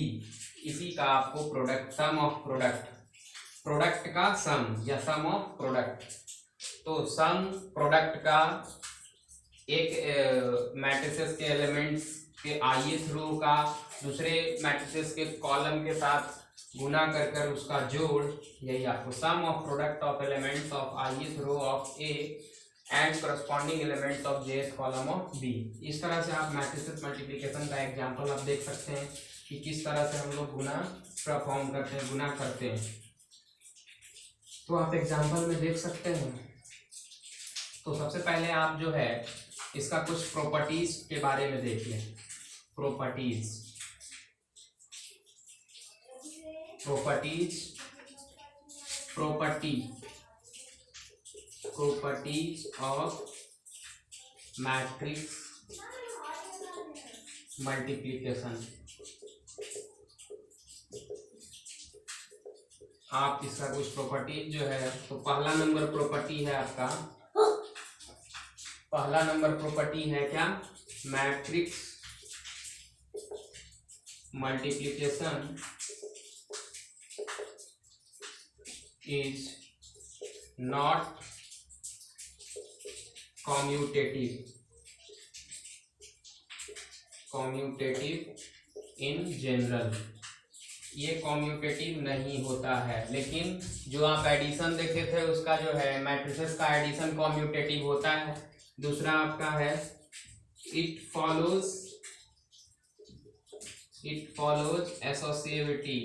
इसी का आपको product, sum of product product का सम या सम ऑफ प्रोडक्ट। तो सम प्रोडक्ट का एक मैट्रिसेस के एलिमेंट्स के ith रो का दूसरे मैट्रिसेस के कॉलम के साथ गुना कर कर उसका जोड़, यही आपको sum of product of elements of ith row of A and corresponding elements of jth column of B. इस तरह से आप मैट्रिसेस मल्टीप्लिकेशन का एग्जांपल आप देख सकते हैं कि किस तरह से हम लोग गुना परफॉर्म करते हैं, गुना करते हैं। तो आप एग्जांपल में देख सकते हैं। तो सबसे पहले आप जो है इसका कुछ प्रॉपर्टीज के बारे में देख लें। Properties of matrix multiplication. आप इसका कुछ प्रॉपर्टीज जो है, तो पहला नंबर प्रॉपर्टी है आपका, पहला नंबर प्रॉपर्टी है क्या, matrix multiplication is not commutative in general. ये कॉम्यूटेटिव नहीं होता है, लेकिन जो आप एडिशन देखे थे उसका जो है मैट्रिसेस का एडिशन कॉम्यूटेटिव होता है। दूसरा आपका है इट फॉलोज एसोसिएविटी।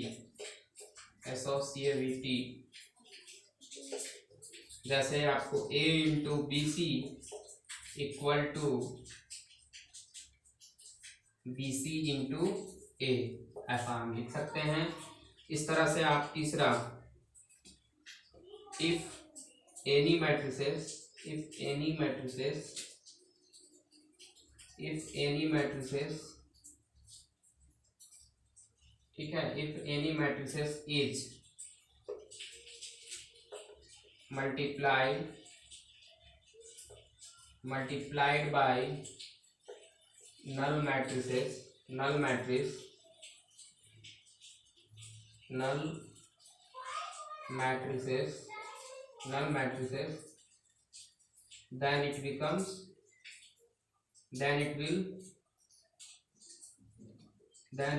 जैसे आपको a into B C equal to B C into A, ऐसा हम लिख सकते हैं। इस तरह से आप तीसरा इफ एनी मैट्रिसेस ठीक है, if any matrices is multiplied by null matrices then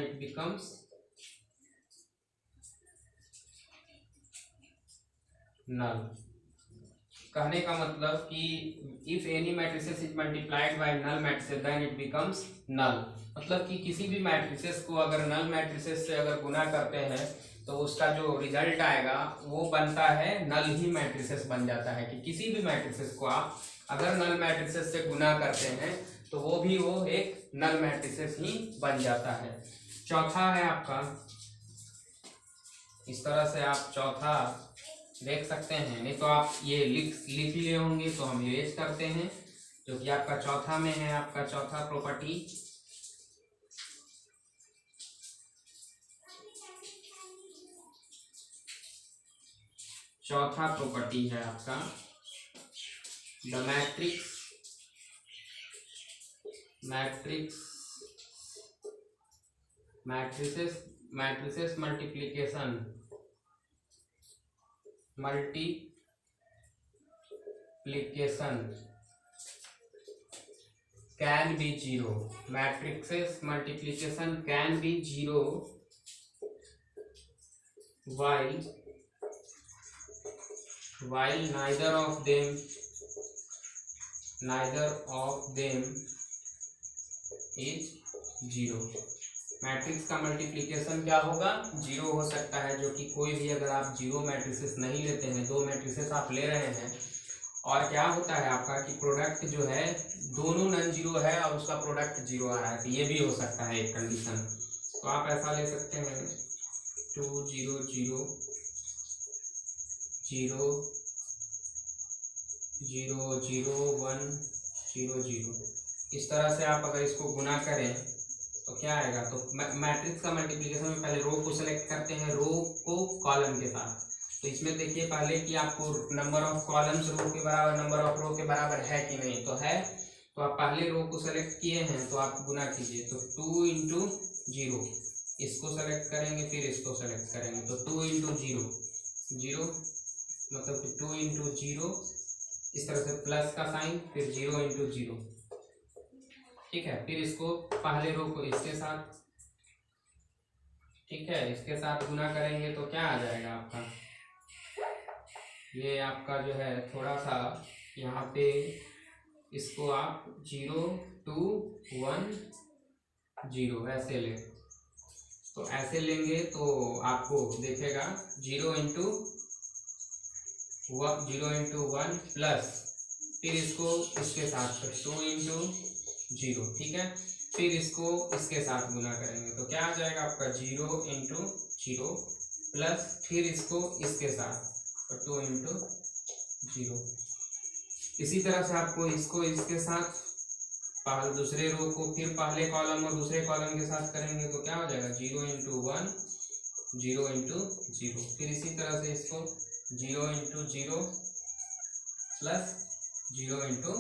it becomes null। कहने का मतलब कि if any matrices is multiplied by null matrices then it becomes null. मतलब कि किसी भी मैट्रिसेस को अगर नल मैट्रिसेस से अगर गुना करते हैं तो उसका जो रिजल्ट आएगा वो बनता है नल ही मैट्रिसेस बन जाता है। कि किसी भी मैट्रिसेस को आप अगर नल मैट्रिसेस से गुना करते हैं तो वो एक नल मैट्रिसेस ही बन जाता है। चौथा है आपका, इस तरह से आप चौथा देख सकते हैं, नहीं तो आप ये लिख लिए होंगे तो हम इरेज करते हैं, जो कि आपका चौथा में है। आपका चौथा प्रॉपर्टी है आपका the matrices multiplication can be zero। matrices multiplication can be zero while neither of them is zero। Matrix का मल्टीप्लिकेशन क्या होगा, जीरो हो सकता है। जो कि कोई भी अगर आप जीरो मैट्रिसेस नहीं लेते हैं, दो मैट्रिसेस आप ले रहे हैं, और क्या होता है आपका कि प्रोडक्ट जो है दोनों नॉन जीरो है और उसका प्रोडक्ट जीरो आ रहा है, तो ये भी हो सकता है एक कंडीशन। तो आप ऐसा ले सकते हैं 2 0 0 0 0 0 1 0 0। इस तरह से आप अगर इसको गुना करें तो क्या आएगा। तो मैट्रिक्स का मल्टीप्लिकेशन में पहले रो को सेलेक्ट करते हैं, रो को कॉलम के साथ। तो इसमें देखिए पहले कि आपको नंबर ऑफ कॉलम्स रो के बराबर नंबर ऑफ रो के बराबर है कि नहीं, तो है। तो आप पहले रो को सेलेक्ट किए हैं तो आप गुना कीजिए। तो 2 इंटू 0 इसको सेलेक्ट करेंगे, फिर इसको सेलेक्ट करेंगे, तो 2 इंटू 0 जीरो, मतलब कि 2 इंटू जीरो, इस तरह से प्लस का साइन, फिर 0 इंटू जीरो। ठीक है, फिर इसको पहले रो को इसके साथ, ठीक है, इसके साथ गुना करेंगे तो क्या आ जाएगा आपका, ये आपका जो है थोड़ा सा यहाँ पे इसको आप 0 2 1 0 ऐसे ले, तो ऐसे लेंगे तो आपको देखेगा 0 इंटू 1 प्लस, फिर इसको इसके साथ 2 इंटू 0, ठीक है, फिर इसको इसके साथ गुना करेंगे तो क्या आ जाएगा आपका 0 इंटू 0 प्लस, फिर इसको इसके साथ 2 इंटू 0। इसी तरह से आपको इसको इसके साथ पहले दूसरे रो को फिर पहले कॉलम और दूसरे कॉलम के साथ करेंगे तो क्या हो जाएगा 0 इंटू 1 0 इंटू 0, फिर इसी तरह से इसको 0 इंटू 0 प्लस 0 इंटू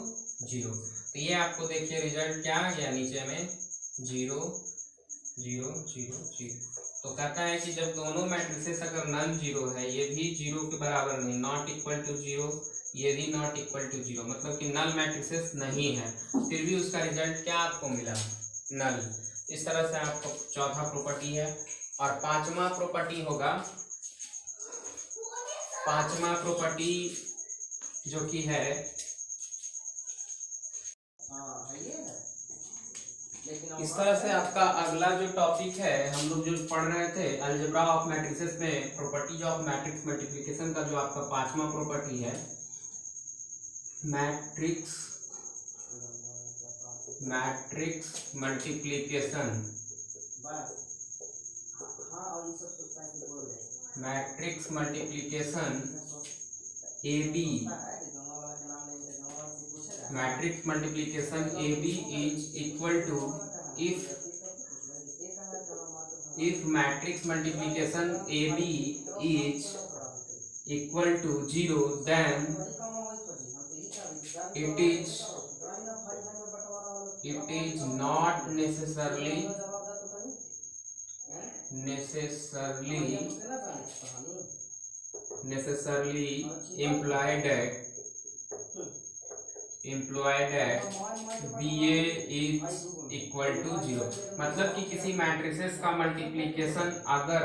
0। तो ये आपको देखिए रिजल्ट क्या आ गया नीचे में 0 0 0 0। तो कहता है कि जब दोनों मैट्रिसेस अगर नॉन जीरो है, ये भी जीरो के बराबर नहीं, नॉट इक्वल टू जीरो, ये भी नॉट इक्वल टू जीरो, मतलब कि नल मैट्रिसेस नहीं है, फिर भी उसका रिजल्ट क्या आपको मिला, नल। इस तरह से आपको चौथा प्रॉपर्टी है। और पांचवा प्रॉपर्टी होगा, पांचवा प्रॉपर्टी जो कि है इस तरह से आपका अगला जो टॉपिक है, हम लोग जो पढ़ रहे थे अलजेब्रा ऑफ मैट्रिसेस में प्रॉपर्टीज ऑफ मैट्रिक्स मल्टीप्लिकेशन का जो आपका पांचवा प्रॉपर्टी है, matrix multiplication, matrix multiplication A B, matrix multiplication A B is equal to if matrix multiplication AB is equal to 0, then it is not necessarily implied that BA is equal to 0, मतलब कि किसी matrices का multiplication अगर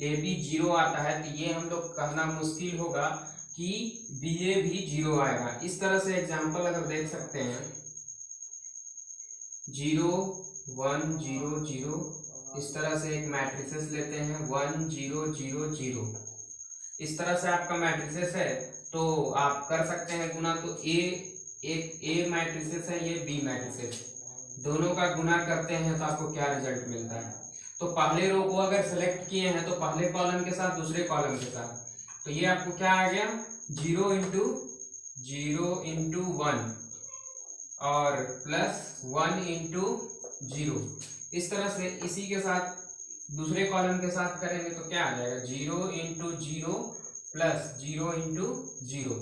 AB 0 आता है तो ये हम लोग कहना मुश्किल होगा कि BA भी 0 आएगा। इस तरह से एग्जांपल अगर देख सकते हैं 0 1 0 0, इस तरह से एक मैट्रिसेस लेते हैं 1 0 0 0, इस तरह से आपका मैट्रिसेस है तो आप कर सकते हैं गुना। तो एक A मैट्रिसेस है, ये B मैट्रिसेस, दोनों का गुना करते हैं तो आपको क्या रिजल्ट मिलता है। तो पहले रो को अगर सेलेक्ट किए हैं तो पहले कॉलम के साथ दूसरे कॉलम के साथ, तो ये आपको क्या आ गया 0 इंटू 1 और प्लस 1 इंटू 0। इस तरह से इसी के साथ दूसरे कॉलम के साथ करेंगे तो क्या आ जाएगा 0 इंटू 0 प्लस 0 इंटू 0।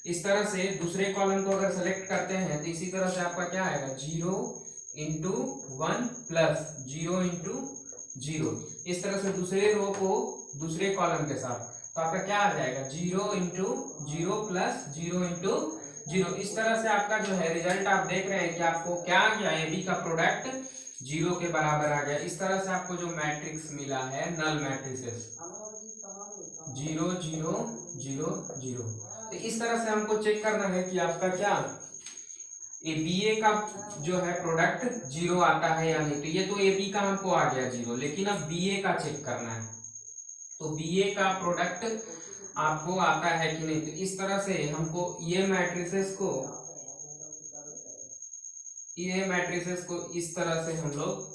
इस तरह से दूसरे कॉलम को अगर सेलेक्ट करते हैं तो इसी तरह से आपका क्या आएगा 0 इंटू 1 प्लस 0 इंटू 0। इस तरह से दूसरे रो को दूसरे कॉलम के साथ, तो आपका क्या आ जाएगा 0 इंटू 0 प्लस 0 इंटू 0। इस तरह से आपका जो है रिजल्ट आप देख रहे हैं कि आपको क्या आ गया, AB का प्रोडक्ट 0 के बराबर आ गया। इस तरह से आपको जो मैट्रिक्स मिला है नल मैट्रिसेस 0 0 0 0। तो इस तरह से हमको चेक करना है कि आपका क्या BA का जो है प्रोडक्ट 0 आता है या नहीं। तो ये तो AB का हमको आ गया 0, लेकिन अब BA का चेक करना है, तो BA का प्रोडक्ट आपको आता है कि नहीं। तो इस तरह से हमको ये मैट्रिसेस को इस तरह से हम लोग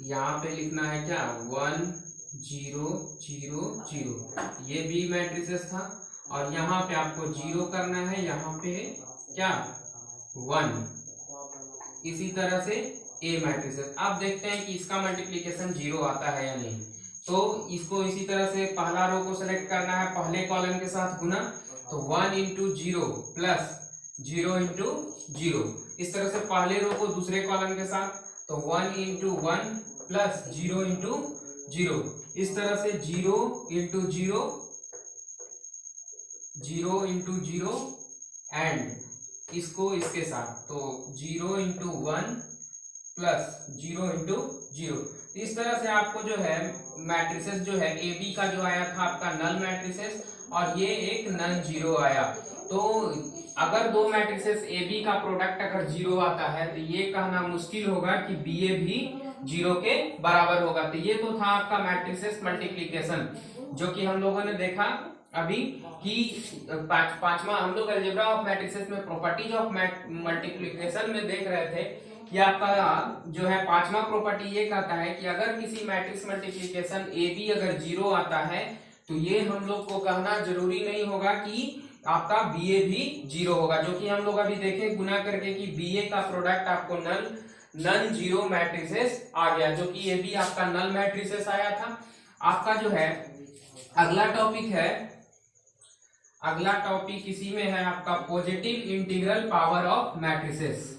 यहाँ पे लिखना है क्या 1 0 0 0, ये B मैट्रिसेस था, और यहाँ पे आपको 0 करना है, यहाँ पे क्या 1। इसी तरह से A मैट्रिसेस, आप देखते हैं कि इसका मल्टीप्लिकेशन 0 आता है या नहीं। तो इसको इसी तरह से पहला रो को सेलेक्ट करना है, पहले कॉलम के साथ गुना, तो 1 इंटू 0 प्लस 0 इंटू 0। इस तरह से पहले रो को दूसरे कॉलम के साथ, तो 1 इंटू 1 प्लस 0 इंटू 0, इस तरह से 0 इंटू 0, 0 इंटू 0 एंड इसको इसके साथ, तो 0 इंटू 1 प्लस 0 इंटू 0। इस तरह से आपको जो है मैट्रिसेस जो है ए बी का जो आया था आपका नल मैट्रिसेस, और ये एक नन जीरो आया। तो अगर दो मैट्रिसेस ए बी का प्रोडक्ट अगर 0 आता है तो ये कहना मुश्किल होगा कि बी ए भी 0 के बराबर होगा। तो ये तो था आपका मैट्रिसेस मल्टीप्लिकेशन, जो कि हम लोगों ने देखा अभी कि पांचवा हम लोग अलजेब्रा ऑफ मैट्रिसेस में प्रॉपर्टीज ऑफ मल्टीप्लिकेशन में देख रहे थे कि आपका जो है पांचवा प्रॉपर्टी ये कहता है कि अगर किसी मैट्रिक्स मल्टीप्लिकेशन ए बी अगर 0 आता है तो ये हम लोग को कहना जरूरी नहीं होगा कि आपका बी ए भी 0 होगा, जो कि हम लोग अभी देखें गुना करके कि बी ए का प्रोडक्ट आपको नन जीरो मैट्रिसेस आ गया, जो कि ये भी आपका नल मैट्रिसेस आया था। आपका जो है अगला टॉपिक है, अगला टॉपिक इसी में है आपका positive integral power of matrices.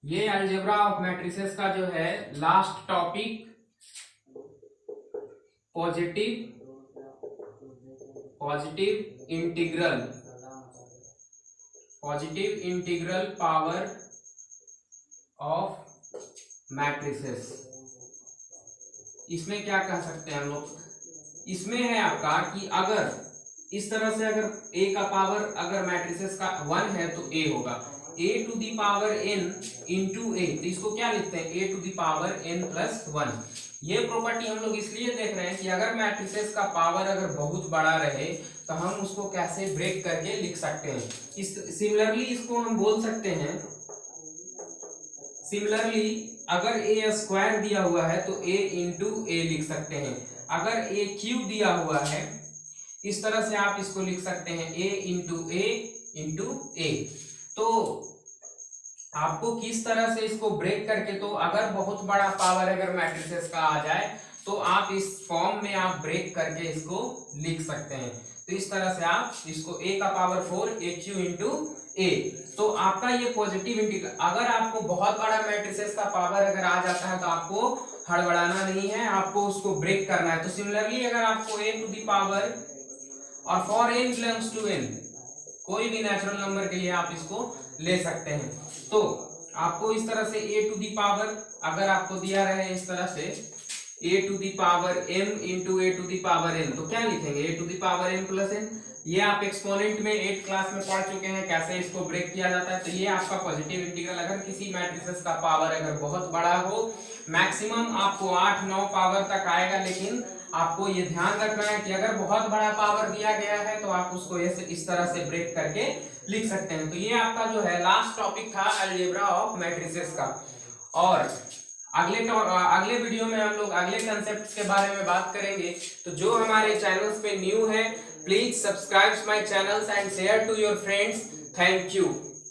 ये अलजेब्रा ऑफ मैट्रिसेस का जो है last topic, positive integral power of matrices. इसमें क्या कह सकते हैं हम लोग, इसमें है आपका कि अगर इस तरह से अगर a का पावर अगर मैट्रिसेस का 1 है तो a होगा, a to the power n into a, तो इसको क्या लिखते हैं a to the power n plus 1। ये प्रॉपर्टी हम लोग इसलिए देख रहे हैं कि अगर मैट्रिसेस का पावर अगर बहुत बड़ा रहे तो हम उसको कैसे ब्रेक करके लिख सकते हैं। सिमिलरली इसको हम बोल सकते हैं, सिमिलरली अगर a स्क्वायर दिया हुआ है तो a इंटू a लिख सकते हैं। अगर a क्यूब दिया हुआ है इस तरह से आप इसको लिख सकते हैं a इंटू a। तो आपको किस तरह से इसको ब्रेक करके, तो अगर बहुत बड़ा पावर अगर मैट्रिसेस का आ जाए तो आप इस फॉर्म में आप ब्रेक करके इसको लिख सकते हैं। तो इस तरह से आप इसको a का power 4 a Q into a। तो आपका ये पॉजिटिव इंटीग्रल, अगर आपको बहुत बड़ा मैट्रिसेस का पावर अगर आ जाता है तो आपको हड़बड़ाना नहीं है, आपको उसको ब्रेक करना है। तो सिमिलरली अगर आपको a टू दी पावर और for n belongs to n, कोई भी नेचुरल नंबर के लिए आप इसको ले सकते हैं। तो आपको इस तरह से a टू दी पावर अगर आपको दिया रहे इस तरह से a to the power m into a to the power n, तो क्या लिखेंगे a to the power m plus n। ये आप एक्सपोनेंट में 8 क्लास में पढ़ चुके हैं कैसे इसको ब्रेक किया जाता है। तो ये आपका पॉजिटिव इंटीग्रल, अगर किसी मैट्रिसेस का पावर अगर बहुत बड़ा हो, मैक्सिमम आपको 8-9 पावर तक आएगा, लेकिन आपको ये ध्यान रखना है कि अगर बहुत बड़ा पावर दिया गया है तो आप उसको इस तरह से ब्रेक करके लिख सकते हैं। तो ये आपका जो है लास्ट टॉपिक था अलजेब्रा ऑफ मैट्रिसेस का। और अगले वीडियो में हम लोग अगले कंसेप्ट के बारे में बात करेंगे। तो जो हमारे चैनल्स पे न्यू है, please subscribe my channels and share to your friends. Thank you.